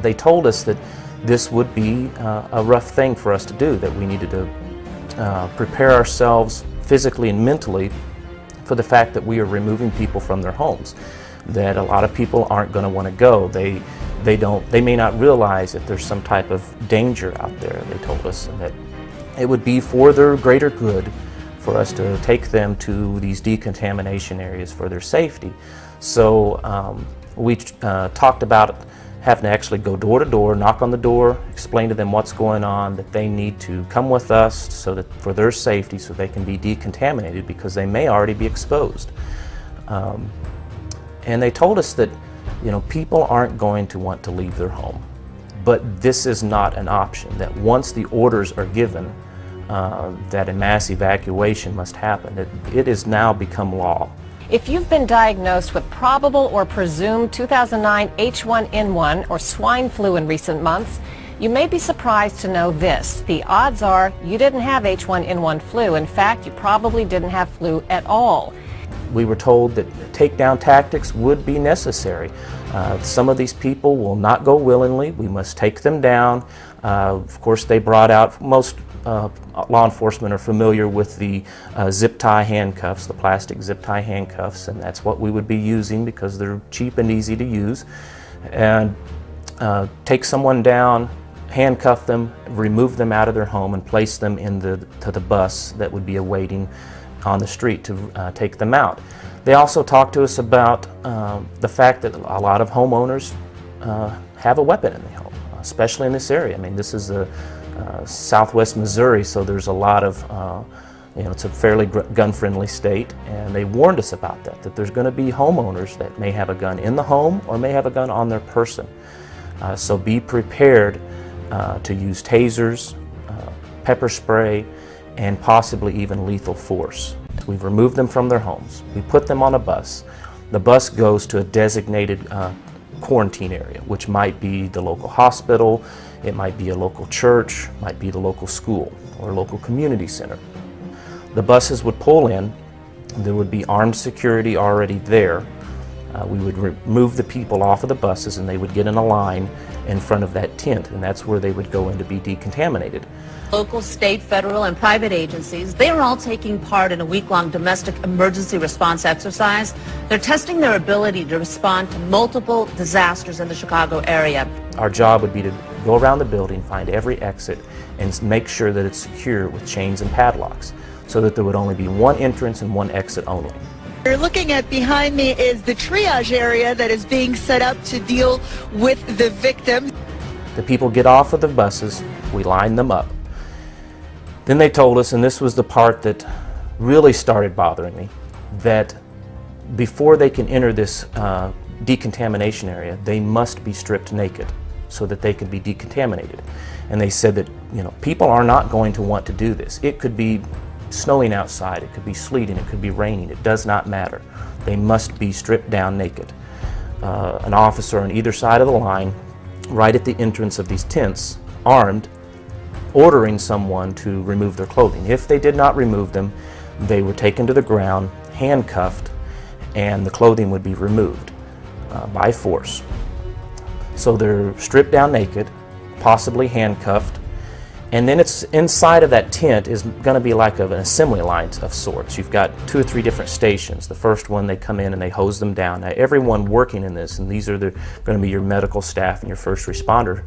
They told us that this would be a rough thing for us to do, that we needed to prepare ourselves physically and mentally for the fact that we are removing people from their homes, that a lot of people aren't going to want to go. They may not realize that there's some type of danger out there, they told us, and that it would be for their greater good for us to take them to these decontamination areas for their safety. So we talked about having to actually go door to door, knock on the door, explain to them what's going on, that they need to come with us so that for their safety, so they can be decontaminated because they may already be exposed. And they told us that, you know, people aren't going to want to leave their home, but this is not an option, that once the orders are given that a mass evacuation must happen, it has now become law. If you've been diagnosed with probable or presumed 2009 H1N1 or swine flu in recent months, you may be surprised to know this. The odds are you didn't have H1N1 flu. In fact, you probably didn't have flu at all. We were told that takedown tactics would be necessary. Some of these people will not go willingly. We must take them down. Of course, they brought out, most law enforcement are familiar with the zip tie handcuffs, the plastic zip tie handcuffs, and that's what we would be using because they're cheap and easy to use. And take someone down, handcuff them, remove them out of their home, and place them in to the bus that would be awaiting on the street to take them out. They also talked to us about the fact that a lot of homeowners have a weapon in the home, especially in this area. I mean, this is southwest Missouri, so there's a lot of, you know, it's a fairly gun-friendly state, and they warned us about that there's going to be homeowners that may have a gun in the home or may have a gun on their person. So be prepared to use tasers, pepper spray, and possibly even lethal force. We've removed them from their homes. We put them on a bus. The bus goes to a designated quarantine area, which might be the local hospital, it might be a local church, might be the local school or local community center. The buses would pull in, there would be armed security already there. We would remove the people off of the buses and they would get in a line in front of that tent, and that's where they would go in to be decontaminated. Local, state, federal, and private agencies, they are all taking part in a week-long domestic emergency response exercise. They're testing their ability to respond to multiple disasters in the Chicago area. Our job would be to go around the building, find every exit, and make sure that it's secure with chains and padlocks, so that there would only be one entrance and one exit only. You're looking at behind me is the triage area that is being set up to deal with the victims. The people get off of the buses, we line them up. Then they told us, and this was the part that really started bothering me, that before they can enter this decontamination area, they must be stripped naked so that they can be decontaminated. And they said that, you know, people are not going to want to do this. It could be snowing outside, it could be sleeting, it could be raining, it does not matter. They must be stripped down naked. An officer on either side of the line, right at the entrance of these tents, armed, ordering someone to remove their clothing. If they did not remove them, they were taken to the ground, handcuffed, and the clothing would be removed by force. So they're stripped down naked, possibly handcuffed, and then it's inside of that tent is going to be like an assembly line of sorts. You've got 2 or 3 different stations. The first one, they come in and they hose them down. Now, everyone working in this, and these are going to be your medical staff and your first responder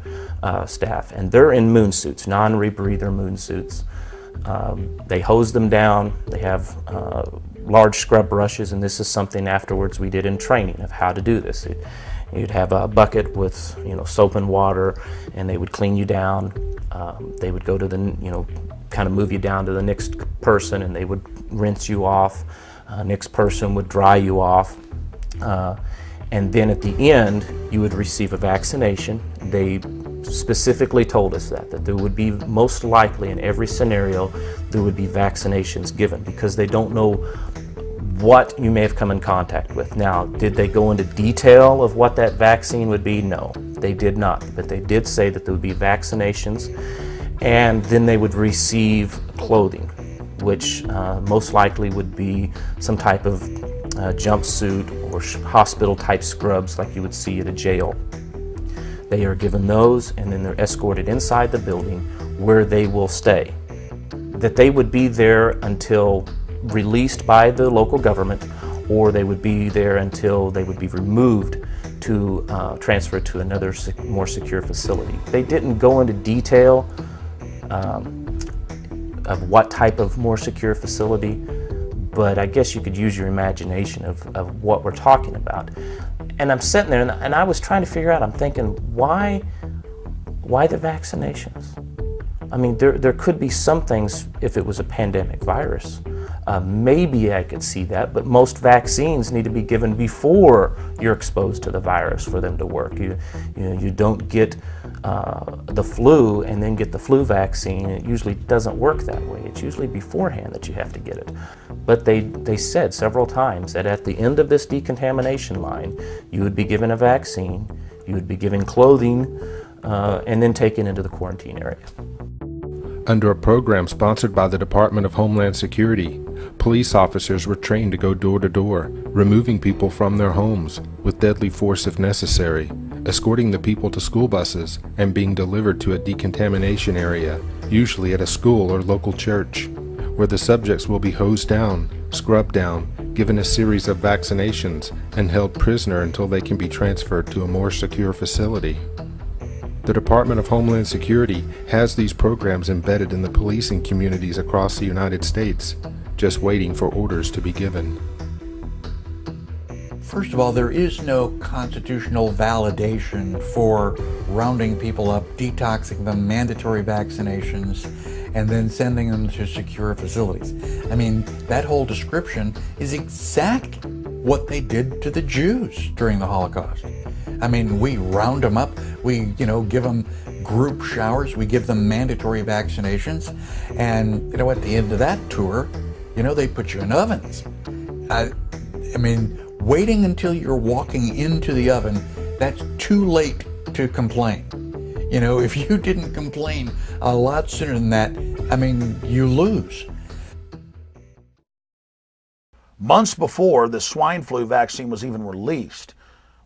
staff, and they're in moon suits, non-rebreather moon suits. They hose them down. They have large scrub brushes, and this is something afterwards we did in training of how to do this. You'd have a bucket with, you know, soap and water, and they would clean you down. They would go to the, you know, kind of move you down to the next person, and they would rinse you off. Next person would dry you off. And then at the end, you would receive a vaccination. They specifically told us that there would be, most likely in every scenario, there would be vaccinations given because they don't know what you may have come in contact with. Now, did they go into detail of what that vaccine would be? No, they did not. But they did say that there would be vaccinations, and then they would receive clothing, which most likely would be some type of jumpsuit or hospital-type scrubs like you would see at a jail. They are given those, and then they're escorted inside the building where they will stay. That they would be there until released by the local government, or they would be there until they would be removed to transfer to another more secure facility. They didn't go into detail of what type of more secure facility, but I guess you could use your imagination of what we're talking about. And I'm sitting there, and I was trying to figure out, I'm thinking, why the vaccinations? I mean, there could be some things if it was a pandemic virus. Maybe I could see that, but most vaccines need to be given before you're exposed to the virus for them to work. You don't get the flu and then get the flu vaccine. It usually doesn't work that way. It's usually beforehand that you have to get it. But they said several times that at the end of this decontamination line, you would be given a vaccine, you would be given clothing, and then taken into the quarantine area. Under a program sponsored by the Department of Homeland Security, police officers were trained to go door to door, removing people from their homes with deadly force if necessary, escorting the people to school buses, and being delivered to a decontamination area, usually at a school or local church, where the subjects will be hosed down, scrubbed down, given a series of vaccinations, and held prisoner until they can be transferred to a more secure facility. The Department of Homeland Security has these programs embedded in the policing communities across the United States, just waiting for orders to be given. First of all, there is no constitutional validation for rounding people up, detoxing them, mandatory vaccinations, and then sending them to secure facilities. I mean, that whole description is exactly what they did to the Jews during the Holocaust. I mean, we round them up, we, give them group showers, we give them mandatory vaccinations, and, at the end of that tour, they put you in ovens. I mean, waiting until you're walking into the oven, that's too late to complain. If you didn't complain a lot sooner than that, I mean, you lose. Months before the swine flu vaccine was even released,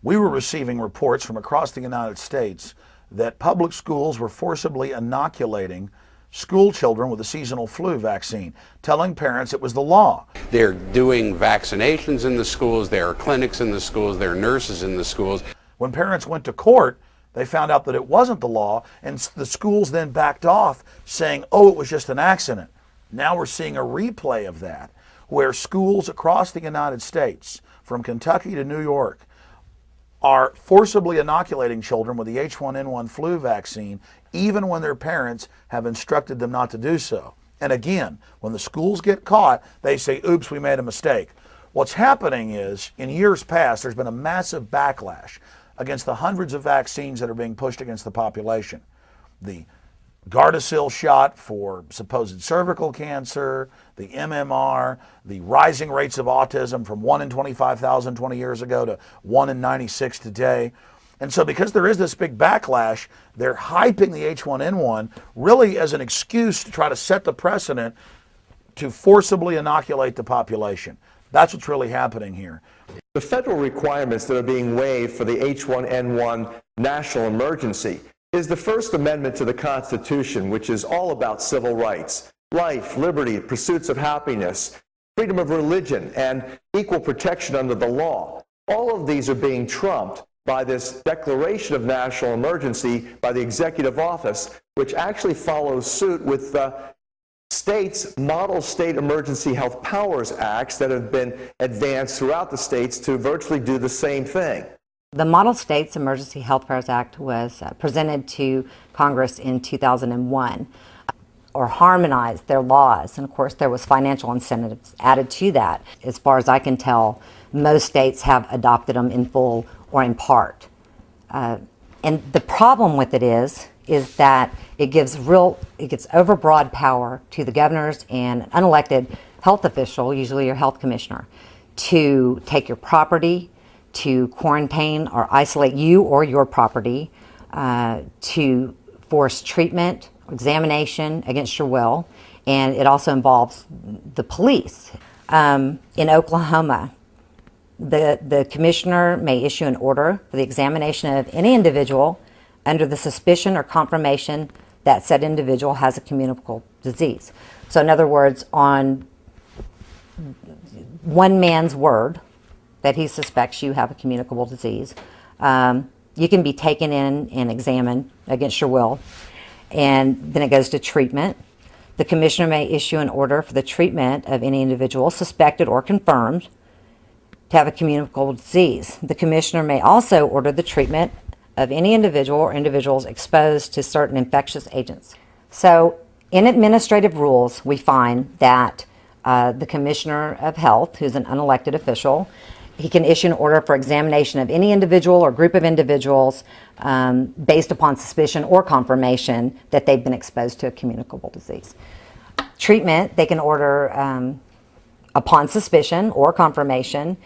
we were receiving reports from across the United States that public schools were forcibly inoculating school children with the seasonal flu vaccine, telling parents it was the law. They're doing vaccinations in the schools, there are clinics in the schools, there are nurses in the schools. When parents went to court, they found out that it wasn't the law, and the schools then backed off saying, oh, it was just an accident. Now we're seeing a replay of that, where schools across the United States, from Kentucky to New York, are forcibly inoculating children with the H1N1 flu vaccine, even when their parents have instructed them not to do so. And again, when the schools get caught, they say, oops, we made a mistake. What's happening is, in years past, there's been a massive backlash against the hundreds of vaccines that are being pushed against the population. The Gardasil shot for supposed cervical cancer, the MMR, the rising rates of autism from 1 in 25,000 20 years ago to 1 in 96 today. And so because there is this big backlash, they're hyping the H1N1 really as an excuse to try to set the precedent to forcibly inoculate the population. That's what's really happening here. The federal requirements that are being waived for the H1N1 national emergency is the First Amendment to the Constitution, which is all about civil rights, life, liberty, pursuits of happiness, freedom of religion, and equal protection under the law. All of these are being trumped by this declaration of national emergency by the executive office, which actually follows suit with states' model state emergency health powers acts that have been advanced throughout the states to virtually do the same thing. The Model States Emergency Health Powers Act was presented to Congress in 2001, or harmonized their laws, and of course there was financial incentives added to that. As far as I can tell, most states have adopted them in full or in part. And the problem with it is that it gives overbroad power to the governors and an unelected health official, usually your health commissioner, to take your property, to quarantine or isolate you or your property, to force treatment, examination against your will, and it also involves the police. In Oklahoma, the commissioner may issue an order for the examination of any individual under the suspicion or confirmation that said individual has a communicable disease. So in other words, on one man's word that he suspects you have a communicable disease, you can be taken in and examined against your will, and then it goes to treatment. The commissioner may issue an order for the treatment of any individual suspected or confirmed to have a communicable disease. The commissioner may also order the treatment of any individual or individuals exposed to certain infectious agents. So in administrative rules, we find that the Commissioner of Health, who's an unelected official, he can issue an order for examination of any individual or group of individuals based upon suspicion or confirmation that they've been exposed to a communicable disease. Treatment, they can order upon suspicion or confirmation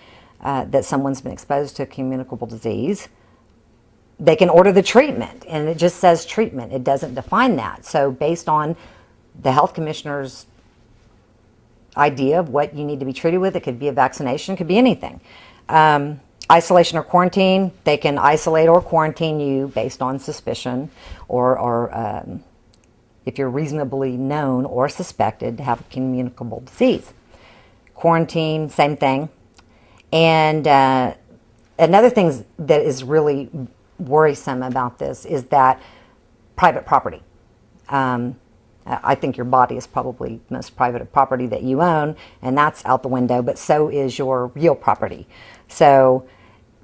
that someone's been exposed to a communicable disease. They can order the treatment, and it just says treatment. It doesn't define that. So based on the health commissioner's idea of what you need to be treated with, it could be a vaccination, it could be anything. Isolation or quarantine, they can isolate or quarantine you based on suspicion or if you're reasonably known or suspected to have a communicable disease. Quarantine, same thing. And another thing that is really worrisome about this is that private property. I think your body is probably the most private property that you own, and that's out the window, but so is your real property. So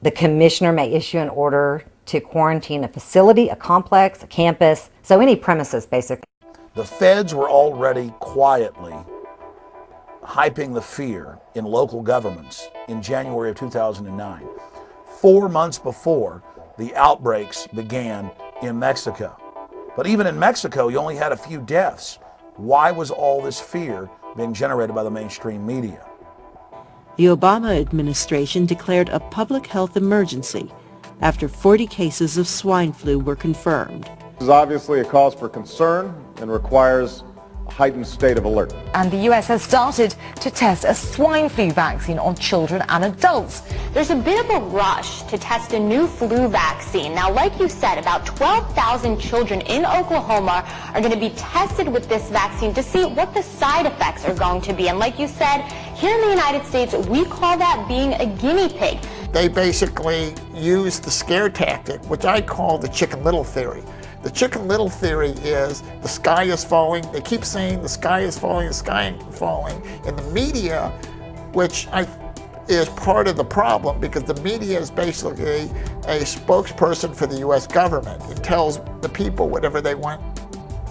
the commissioner may issue an order to quarantine a facility, a complex, a campus, so any premises basically. The feds were already quietly hyping the fear in local governments in January of 2009, 4 months before the outbreaks began in Mexico. But even in Mexico, you only had a few deaths. Why was all this fear being generated by the mainstream media? The Obama administration declared a public health emergency after 40 cases of swine flu were confirmed. This is obviously a cause for concern and requires a heightened state of alert. And the US has started to test a swine flu vaccine on children and adults. There's a bit of a rush to test a new flu vaccine. Now, like you said, about 12,000 children in Oklahoma are going to be tested with this vaccine to see what the side effects are going to be. And like you said, here in the United States, we call that being a guinea pig. They basically use the scare tactic, which I call the Chicken Little theory. The Chicken Little theory is the sky is falling. They keep saying the sky is falling, the sky is falling. And the media, which is part of the problem, because the media is basically a spokesperson for the US government. It tells the people whatever they want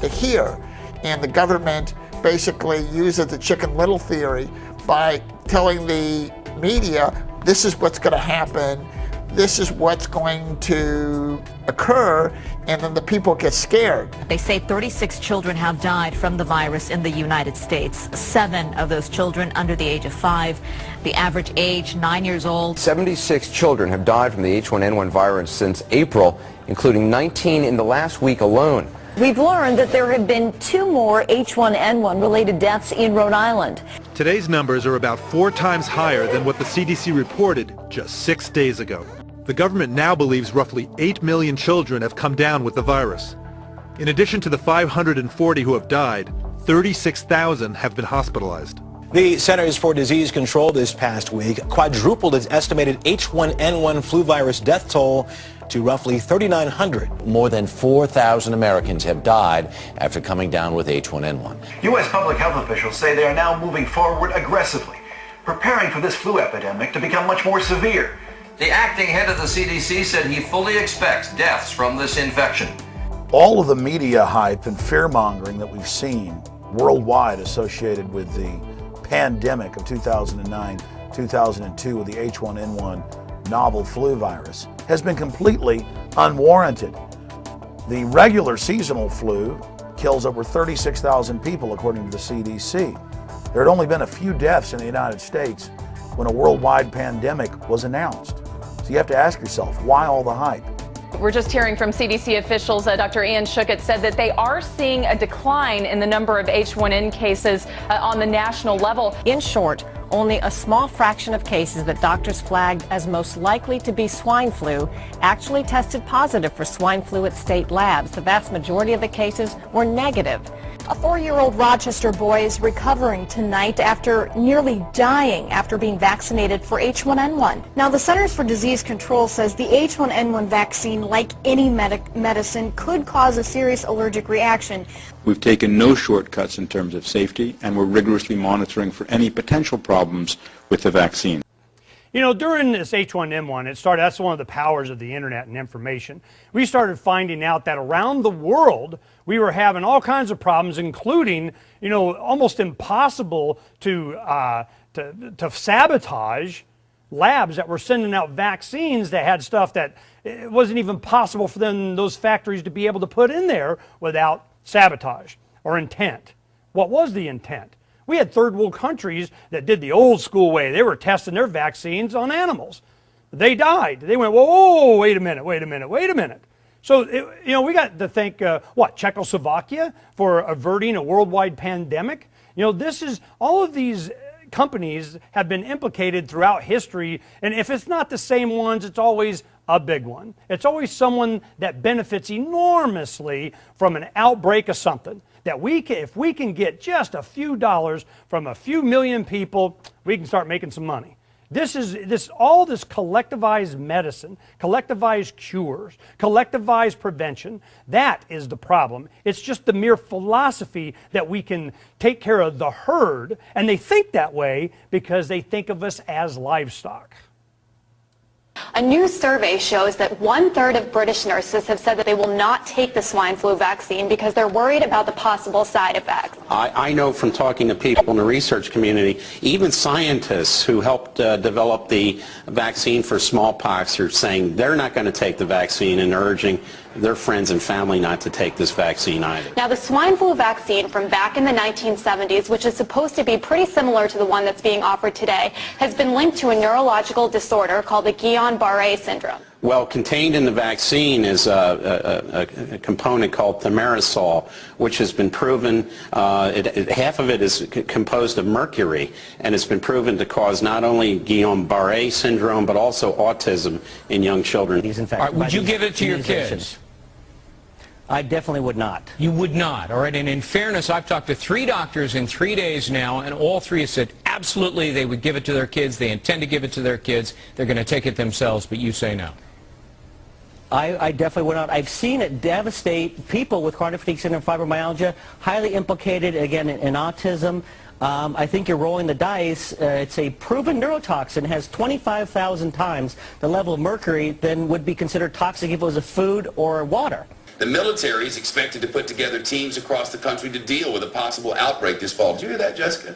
to hear. And the government basically uses the Chicken Little theory by telling the media, this is what's going to happen, this is what's going to occur, and then the people get scared. They say 36 children have died from the virus in the United States. 7 of those children under the age of 5. The average age, 9 years old. 76 children have died from the H1N1 virus since April, including 19 in the last week alone. We've learned that there have been 2 more H1N1 related deaths in Rhode Island. Today's numbers are about 4 times higher than what the CDC reported just 6 days ago. The government now believes roughly 8 million children have come down with the virus. In addition to the 540 who have died, 36,000 have been hospitalized. The Centers for Disease Control this past week quadrupled its estimated H1N1 flu virus death toll to roughly 3,900. More than 4,000 Americans have died after coming down with H1N1. U.S. public health officials say they are now moving forward aggressively, preparing for this flu epidemic to become much more severe. The acting head of the CDC said he fully expects deaths from this infection. All of the media hype and fear-mongering that we've seen worldwide associated with the pandemic of 2009-2002 with the H1N1 novel flu virus has been completely unwarranted. The regular seasonal flu kills over 36,000 people according to the CDC. There had only been a few deaths in the United States when a worldwide pandemic was announced. So you have to ask yourself, why all the hype? We're just hearing from CDC officials. Dr. Ian Schuchat said that they are seeing a decline in the number of H1N cases on the national level. In short, only a small fraction of cases that doctors flagged as most likely to be swine flu actually tested positive for swine flu at state labs. The vast majority of the cases were negative. A 4-year-old Rochester boy is recovering tonight after nearly dying after being vaccinated for H1N1. Now, the Centers for Disease Control says the H1N1 vaccine, like any medicine, could cause a serious allergic reaction. We've taken no shortcuts in terms of safety, and we're rigorously monitoring for any potential problems with the vaccine. You know, during this H1N1, that's one of the powers of the internet and information. We started finding out that around the world, we were having all kinds of problems, including, you know, almost impossible to sabotage labs that were sending out vaccines that had stuff that it wasn't even possible for those factories to be able to put in there without sabotage or intent. What was the intent? We had third world countries that did the old school way. They were testing their vaccines on animals. They died. They went, whoa, wait a minute. So, you know, we got to think, Czechoslovakia for averting a worldwide pandemic? You know, all of these companies have been implicated throughout history, and if it's not the same ones, it's always a big one. It's always someone that benefits enormously from an outbreak of something. That if we can get just a few dollars from a few million people, we can start making some money. All this collectivized medicine, collectivized cures, collectivized prevention, that is the problem. It's just the mere philosophy that we can take care of the herd, and they think that way because they think of us as livestock. A new survey shows that 1/3 of British nurses have said that they will not take the swine flu vaccine because they're worried about the possible side effects. I know from talking to people in the research community, even scientists who helped develop the vaccine for smallpox are saying they're not going to take the vaccine and urging their friends and family not to take this vaccine either. Now, the swine flu vaccine from back in the 1970s, which is supposed to be pretty similar to the one that's being offered today, has been linked to a neurological disorder called the Guillain-Barré syndrome. Well, contained in the vaccine is a component called thimerosal, which has been proven, half of it is composed of mercury, and it's been proven to cause not only Guillain-Barré syndrome, but also autism in young children. All right, would you give it to your kids? I definitely would not. You would not, all right? And in fairness, I've talked to 3 doctors in 3 days now, and all 3 have said absolutely they would give it to their kids. They intend to give it to their kids. They're going to take it themselves, but you say no. I definitely would not. I've seen it devastate people with chronic fatigue syndrome, fibromyalgia, highly implicated, again, in autism. I think you're rolling the dice. It's a proven neurotoxin. It has 25,000 times the level of mercury than would be considered toxic if it was a food or water. The military is expected to put together teams across the country to deal with a possible outbreak this fall. Did you hear that, Jessica?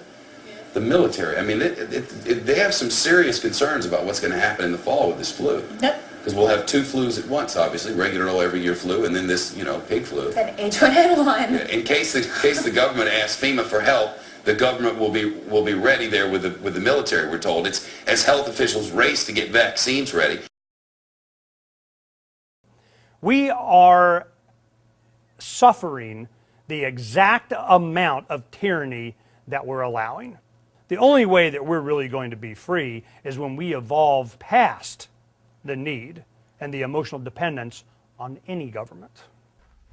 The military. I mean, they have some serious concerns about what's going to happen in the fall with this flu. Yep. Because we'll have 2 flus at once, obviously, regular old every year flu, and then this, you know, pig flu. And H1N1. Yeah, in case the government asks FEMA for help, the government will be ready there with the military. We're told it's as health officials race to get vaccines ready. We are suffering the exact amount of tyranny that we're allowing. The only way that we're really going to be free is when we evolve past the need and the emotional dependence on any government.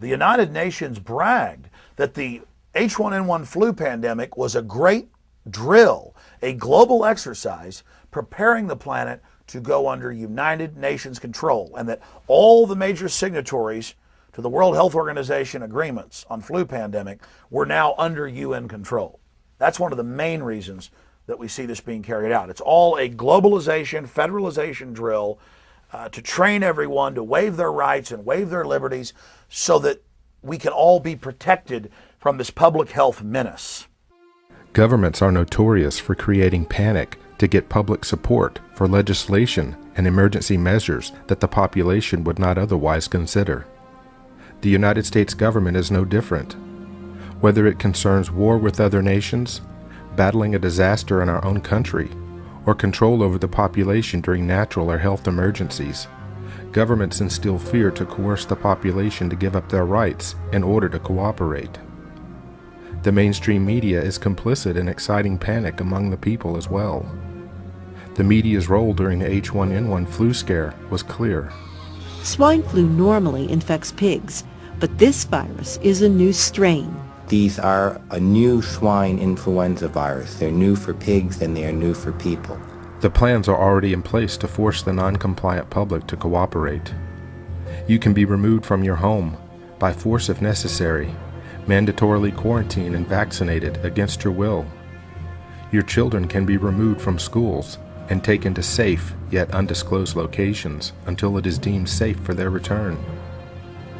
The United Nations bragged that the H1N1 flu pandemic was a great drill, a global exercise preparing the planet to go under United Nations control, and that all the major signatories to the World Health Organization agreements on flu pandemic were now under UN control. That's one of the main reasons that we see this being carried out. It's all a globalization, federalization drill to train everyone to waive their rights and waive their liberties so that we can all be protected from this public health menace. Governments are notorious for creating panic to get public support for legislation and emergency measures that the population would not otherwise consider. The United States government is no different. Whether it concerns war with other nations, battling a disaster in our own country, or control over the population during natural or health emergencies, governments instill fear to coerce the population to give up their rights in order to cooperate. The mainstream media is complicit in exciting panic among the people as well. The media's role during the H1N1 flu scare was clear. Swine flu normally infects pigs, but this virus is a new strain. These are a new swine influenza virus. They're new for pigs and they are new for people. The plans are already in place to force the non-compliant public to cooperate. You can be removed from your home, by force if necessary, mandatorily quarantined and vaccinated against your will. Your children can be removed from schools and taken to safe yet undisclosed locations until it is deemed safe for their return.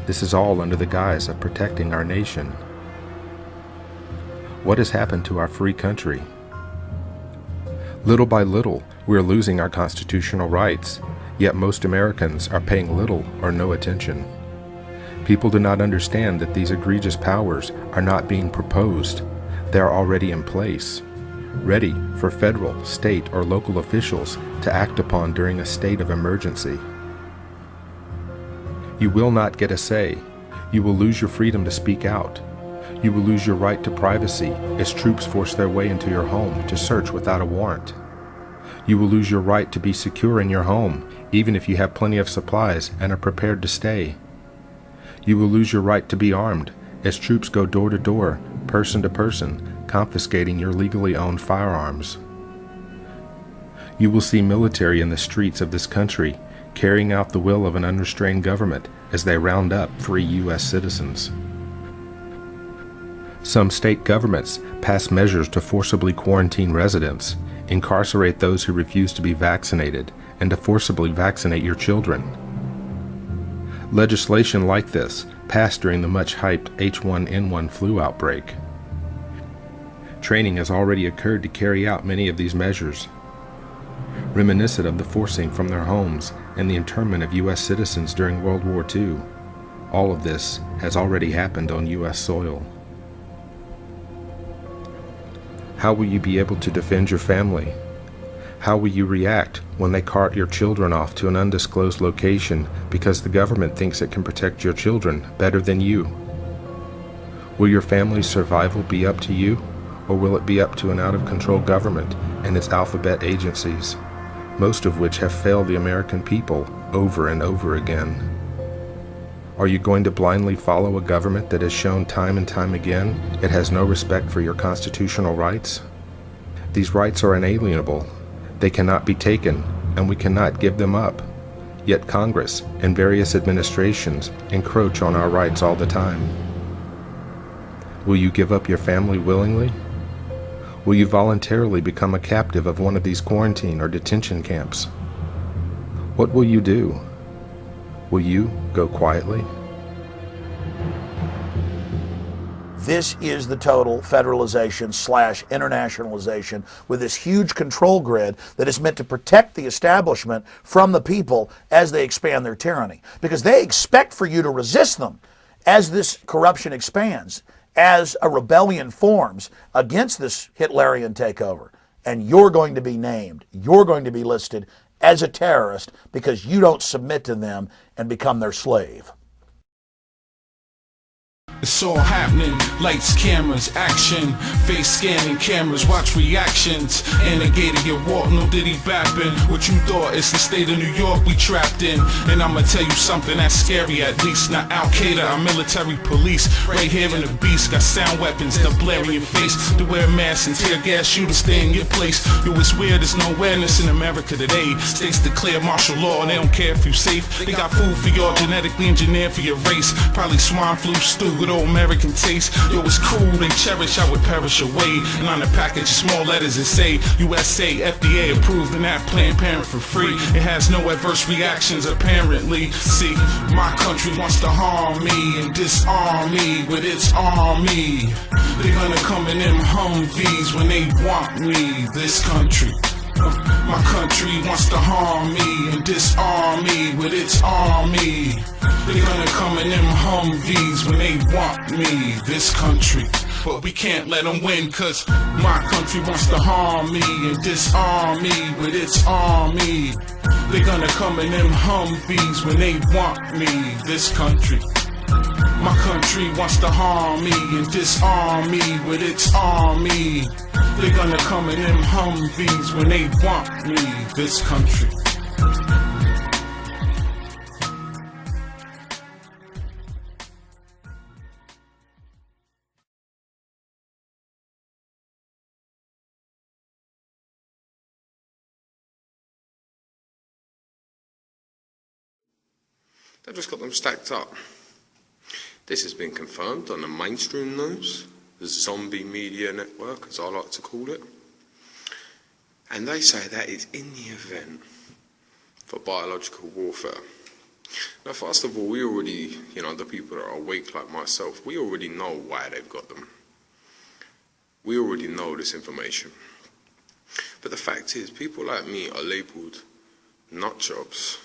This is all under the guise of protecting our nation. What has happened to our free country? Little by little, we are losing our constitutional rights, yet most Americans are paying little or no attention. People do not understand that these egregious powers are not being proposed. They are already in place, ready for federal, state, or local officials to act upon during a state of emergency. You will not get a say. You will lose your freedom to speak out. You will lose your right to privacy as troops force their way into your home to search without a warrant. You will lose your right to be secure in your home, even if you have plenty of supplies and are prepared to stay. You will lose your right to be armed as troops go door to door, person to person, confiscating your legally owned firearms. You will see military in the streets of this country carrying out the will of an unrestrained government as they round up free U.S. citizens. Some state governments pass measures to forcibly quarantine residents, incarcerate those who refuse to be vaccinated, and to forcibly vaccinate your children. Legislation like this passed during the much-hyped H1N1 flu outbreak. Training has already occurred to carry out many of these measures, reminiscent of the forcing from their homes and the internment of U.S. citizens during World War II. All of this has already happened on U.S. soil. How will you be able to defend your family? How will you react when they cart your children off to an undisclosed location because the government thinks it can protect your children better than you? Will your family's survival be up to you, or will it be up to an out-of-control government and its alphabet agencies, most of which have failed the American people over and over again? Are you going to blindly follow a government that has shown time and time again it has no respect for your constitutional rights? These rights are inalienable. They cannot be taken, and we cannot give them up. Yet Congress and various administrations encroach on our rights all the time. Will you give up your family willingly? Will you voluntarily become a captive of one of these quarantine or detention camps? What will you do? Will you go quietly? This is the total federalization / internationalization with this huge control grid that is meant to protect the establishment from the people as they expand their tyranny. Because they expect for you to resist them as this corruption expands, as a rebellion forms against this Hitlerian takeover. And you're going to be named, you're going to be listed as a terrorist because you don't submit to them and become their slave. It's all happening, lights, cameras, action, face scanning cameras, watch reactions, Anagator get walk, no diddy bapping, what you thought, it's the state of New York we trapped in, and I'ma tell you something that's scary, at least not Al-Qaeda, our military police, right here in the beast, got sound weapons, the blare in your face, to wear masks and tear gas you to stay in your place, yo it's weird, there's no awareness in America today, states declare martial law, and they don't care if you safe, they got food for your genetically engineered for your race, probably swine flu stew with old American taste. Yo, it's cool, they cherish, I would perish away. And on the package, small letters that say USA, FDA approved, and that Planned Parent for free. It has no adverse reactions, apparently. See, my country wants to harm me and disarm me with its army. They're gonna come in them Humvees when they want me, this country. My country wants to harm me and disarm me with its army. They're gonna come in them Humvees when they want me, this country. But we can't let them win, cause my country wants to harm me and disarm me with its army. They're gonna come in them Humvees when they want me, this country. My country wants to harm me and disarm me with its army. They're gonna come in them Humvees when they want me, this country. They've just got them stacked up. This has been confirmed on the mainstream news, the zombie media network, as I like to call it. And they say that is in the event for biological warfare. Now, first of all, we already, the people that are awake like myself, we already know why they've got them. We already know this information. But the fact is, people like me are labelled nut jobs,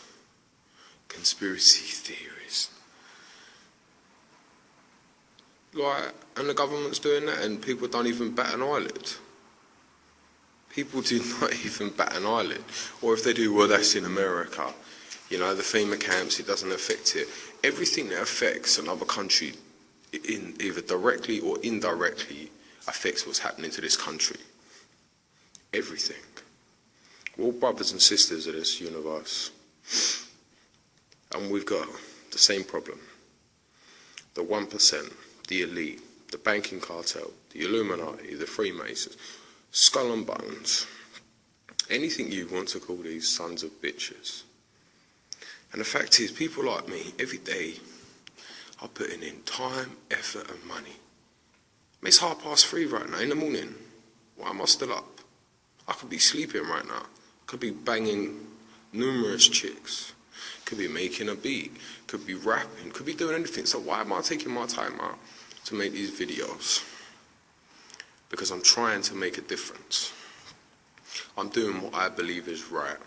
conspiracy theories. And the government's doing that, and people don't even bat an eyelid. People do not even bat an eyelid. Or if they do, well, that's in America. The FEMA camps, it doesn't affect it. Everything that affects another country, either directly or indirectly, affects what's happening to this country. Everything. We're all brothers and sisters of this universe. And we've got the same problem. The 1%, the elite, the banking cartel, the Illuminati, the Freemasons, skull and bones, anything you want to call these sons of bitches. And the fact is, people like me, every day, are putting in time, effort and money. It's 3:30 right now in the morning. Why am I still up? I could be sleeping right now. I could be banging numerous chicks. Could be making a beat. Could be rapping. Could be doing anything. So why am I taking my time out to make these videos? Because I'm trying to make a difference. I'm doing what I believe is right.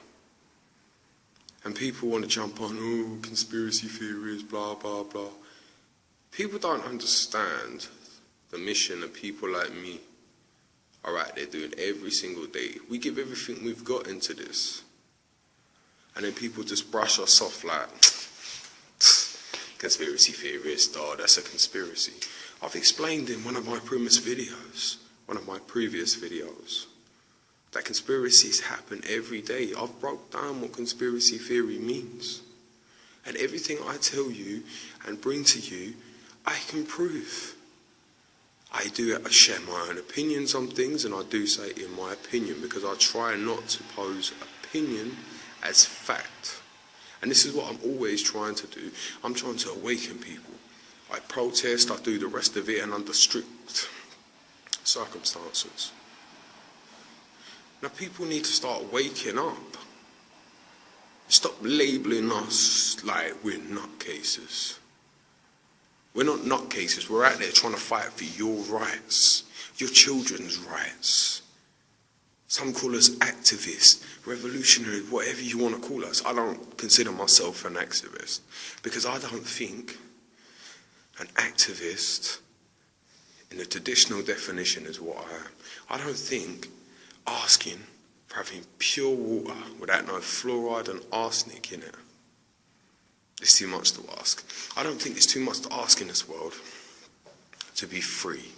And people want to jump on, oh, conspiracy theories, blah, blah, blah. People don't understand the mission that people like me are out there doing every single day. We give everything we've got into this. And then people just brush us off like, conspiracy theorist, oh, that's a conspiracy. I've explained in one of my previous videos, that conspiracies happen every day. I've broke down what conspiracy theory means. And everything I tell you and bring to you, I can prove. I share my own opinions on things, and I do say in my opinion, because I try not to pose opinion as fact. And this is what I'm always trying to do. I'm trying to awaken people. I protest, I do the rest of it, and under strict circumstances. Now people need to start waking up. Stop labelling us like we're nutcases. We're not nutcases. We're out there trying to fight for your rights, your children's rights. Some call us activists, revolutionary, whatever you want to call us. I don't consider myself an activist because I don't think an activist in the traditional definition is what I am. I don't think asking for having pure water without no fluoride and arsenic in it is too much to ask. I don't think it's too much to ask in this world to be free.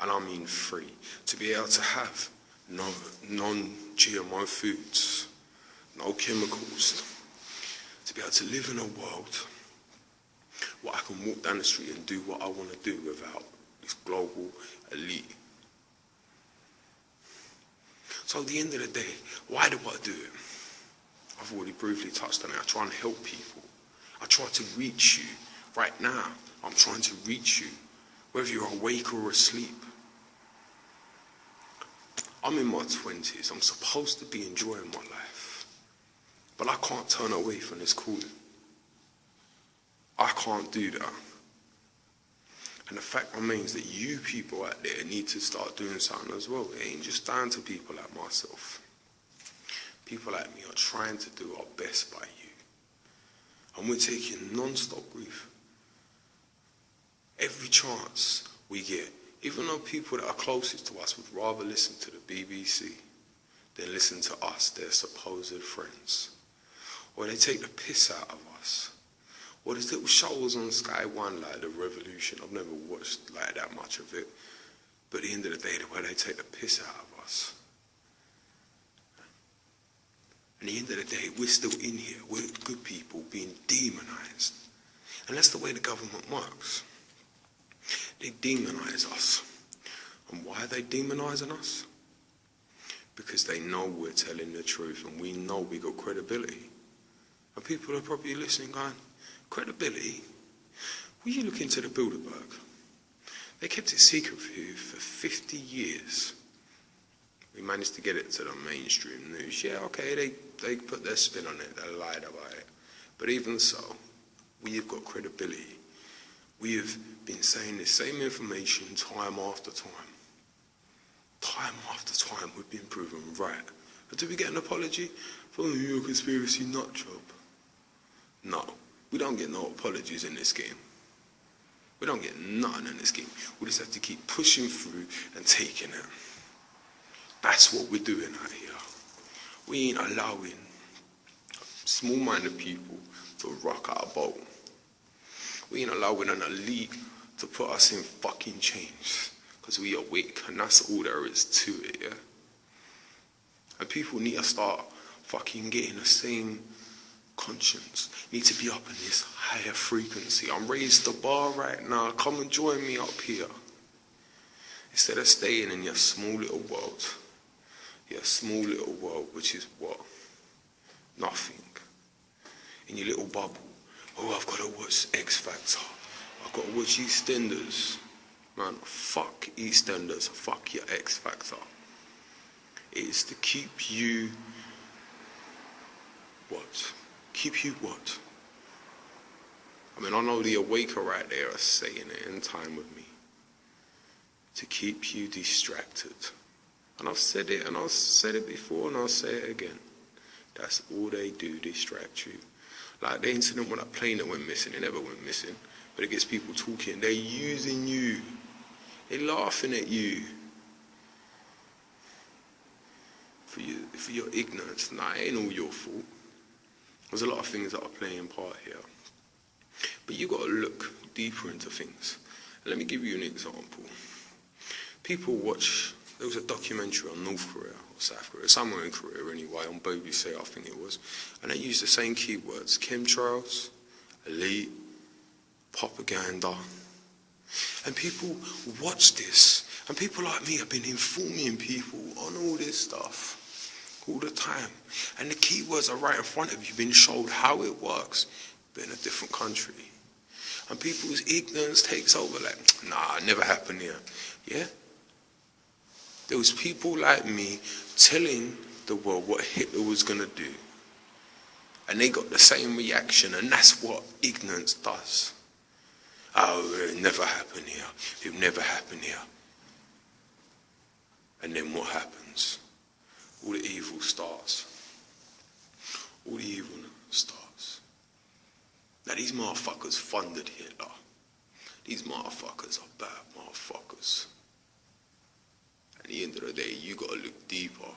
And I mean free. To be able to have no non-GMO foods, no chemicals. To be able to live in a world where I can walk down the street and do what I want to do without this global elite. So at the end of the day, why do I do it? I've already briefly touched on it. I try and help people. I try to reach you. Right now, I'm trying to reach you, whether you're awake or asleep. I'm in my 20s. I'm supposed to be enjoying my life. But I can't turn away from this calling. I can't do that. And the fact remains that you people out there need to start doing something as well. It ain't just down to people like myself. People like me are trying to do our best by you. And we're taking non-stop grief. Every chance we get, even though people that are closest to us would rather listen to the BBC than listen to us, their supposed friends. Or they take the piss out of us. Or there's little shows on Sky One like The Revolution. I've never watched like that much of it. But at the end of the day, the way they take the piss out of us. At the end of the day, we're still in here. We're good people being demonized. And that's the way the government works. They demonize us. And why are they demonizing us? Because they know we're telling the truth and we know we got credibility. And people are probably listening going, credibility? Will you look into the Bilderberg? They kept it secret for you for 50 years. We managed to get it to the mainstream news. Yeah, okay, they put their spin on it, they lied about it. But even so, we have got credibility. We have been saying the same information time after time. Time after time we've been proven right. But did we get an apology from your conspiracy nut job? No, we don't get no apologies in this game. We don't get nothing in this game. We just have to keep pushing through and taking it. That's what we're doing out here. We ain't allowing small-minded people to rock our boat. We ain't allowing an elite to put us in fucking chains. Because we awake, and that's all there is to it, yeah? And people need to start fucking getting the same conscience. Need to be up in this higher frequency. I'm raised the bar right now. Come and join me up here. Instead of staying in your small little world. Your small little world, which is what? Nothing. In your little bubble. Oh, I've got to watch X Factor. I've got to watch EastEnders. Man, fuck EastEnders. Fuck your X Factor. It is to keep you... What? Keep you what? I mean, I know the awaker right there are saying it in time with me. To keep you distracted. And I've said it, and I've said it before, and I'll say it again. That's all they do, distract you. Like the incident when that plane that went missing, it never went missing, but it gets people talking. They're using you. They're laughing at you. For your ignorance. Nah, it ain't all your fault. There's a lot of things that are playing part here. But you got to look deeper into things. And let me give you an example. People watch... There was a documentary on North Korea, or South Korea, somewhere in Korea anyway, on BBC I think it was, and they used the same keywords, chemtrails, elite, propaganda, and people watch this, and people like me have been informing people on all this stuff all the time, and the keywords are right in front of you, being showed how it works, but in a different country, and people's ignorance takes over, like, nah, it never happened here, yeah? There was people like me telling the world what Hitler was going to do. And they got the same reaction, and that's what ignorance does. Oh, it never happened here. It never happened here. And then what happens? All the evil starts. All the evil starts. Now these motherfuckers funded Hitler. These motherfuckers are bad motherfuckers. At the end of the day, you gotta look deeper.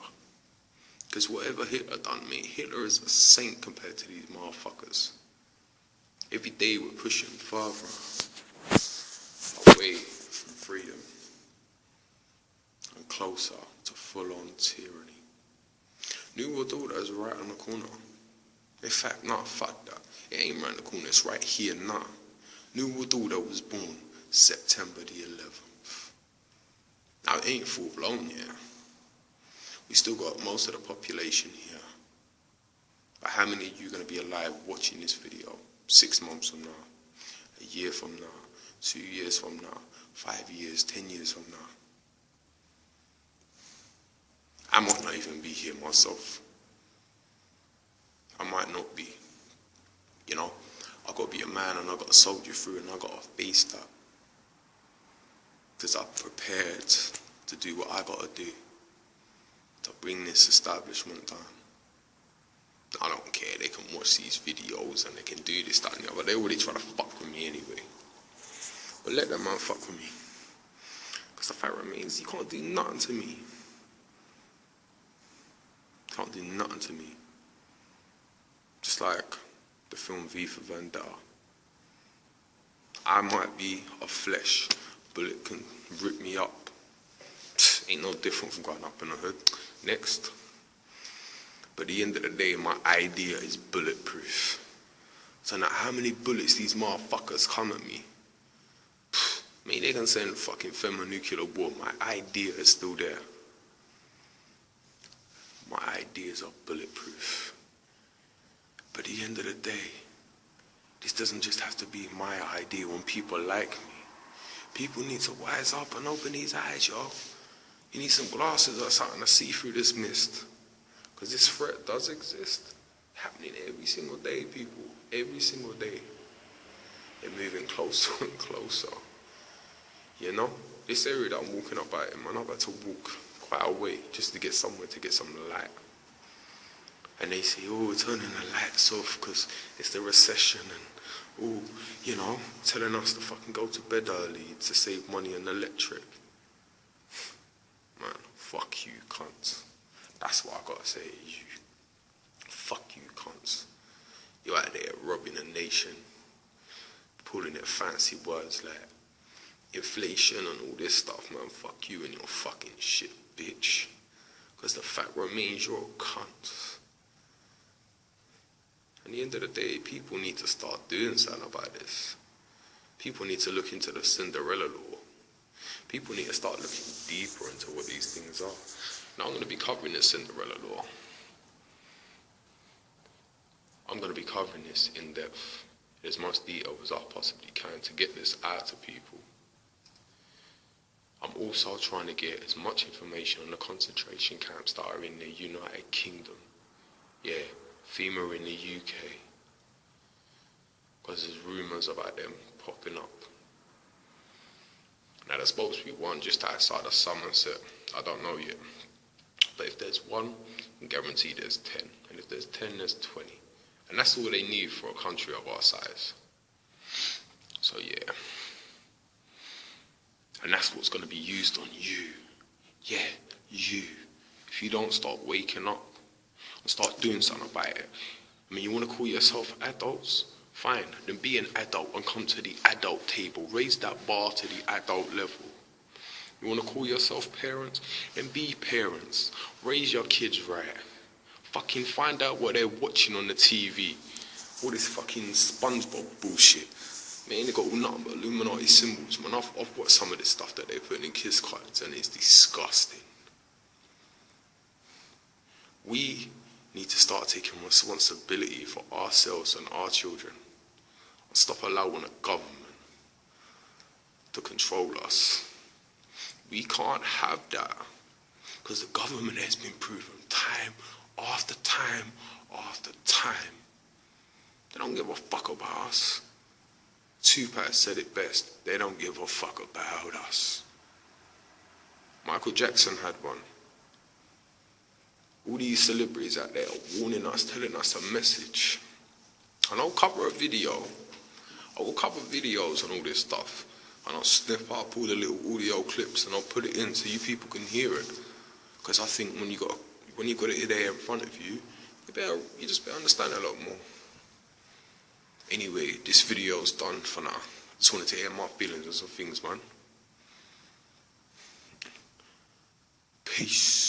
Because whatever Hitler done, mate, Hitler is a saint compared to these motherfuckers. Every day we're pushing further away from freedom and closer to full-on tyranny. New World Order is right on the corner. In fact, nah, fuck that. It ain't right on the corner, it's right here now. New World Order was born September the 11th. Now, it ain't full blown yet. We still got most of the population here. But how many of you are going to be alive watching this video 6 months from now, a year from now, 2 years from now, 5 years, 10 years from now? I might not even be here myself. I might not be. You know, I got to be a man and I got to soldier through and I got to face that. Because I'm prepared to do what I got to do to bring this establishment down. I don't care, they can watch these videos and they can do this, that and the other. They already try to fuck with me anyway. But let that man fuck with me. Because the fact remains, you can't do nothing to me. Can't do nothing to me. Just like the film V for Vendetta. I might be of flesh. Bullet can rip me up. Ain't no different from growing up in the hood. Next. But at the end of the day, my idea is bulletproof. So now how many bullets these motherfuckers come at me? I mean, they can send fucking thermonuclear war. My idea is still there. My ideas are bulletproof. But at the end of the day, this doesn't just have to be my idea when people like me. People need to wise up and open these eyes, yo. You need some glasses or something to see through this mist. Because this threat does exist. Happening every single day, people. Every single day. They're moving closer and closer. You know? This area that I'm walking up at, man, I've had to walk quite a way just to get somewhere to get some light. And they say, oh, we're turning the lights off because it's the recession and, oh, you know, telling us to fucking go to bed early to save money on electric. Man, fuck you, cunts. That's what I gotta say to you. Fuck you, cunts. You're out there robbing a nation, pulling their fancy words like inflation and all this stuff, man. Fuck you and your fucking shit, bitch. Because the fact remains you're a cunt. At the end of the day, people need to start doing something about this. People need to look into the Cinderella law. People need to start looking deeper into what these things are. Now I'm going to be covering the Cinderella law. I'm going to be covering this in depth, in as much detail as I possibly can to get this out to people. I'm also trying to get as much information on the concentration camps that are in the United Kingdom. Yeah, FEMA in the UK. Because there's rumours about them popping up. Now there's supposed to be one just outside of Somerset. I don't know yet. But if there's one, I can guarantee there's 10. And if there's 10, there's 20. And that's all they need for a country of our size. So yeah. And that's what's going to be used on you. Yeah, you. If you don't start waking up and start doing something about it. I mean, you want to call yourself adults? Fine, then be an adult and come to the adult table. Raise that bar to the adult level. You want to call yourself parents? Then be parents. Raise your kids right. Fucking find out what they're watching on the TV. All this fucking SpongeBob bullshit. Man, they got all nothing but Illuminati symbols, man. I've watched some of this stuff that they put in kids' cards and it's disgusting. We need to start taking responsibility for ourselves and our children. And stop allowing the government to control us. We can't have that. Because the government has been proven time after time after time. They don't give a fuck about us. Tupac said it best. They don't give a fuck about us. Michael Jackson had one. All these celebrities out there are warning us, telling us a message. And I'll cover a video. I will cover videos on all this stuff. And I'll snip up all the little audio clips and I'll put it in so you people can hear it. Because I think when you got it there in front of you, you just better understand it a lot more. Anyway, this video's done for now. Just wanted to air my feelings on some things, man. Peace.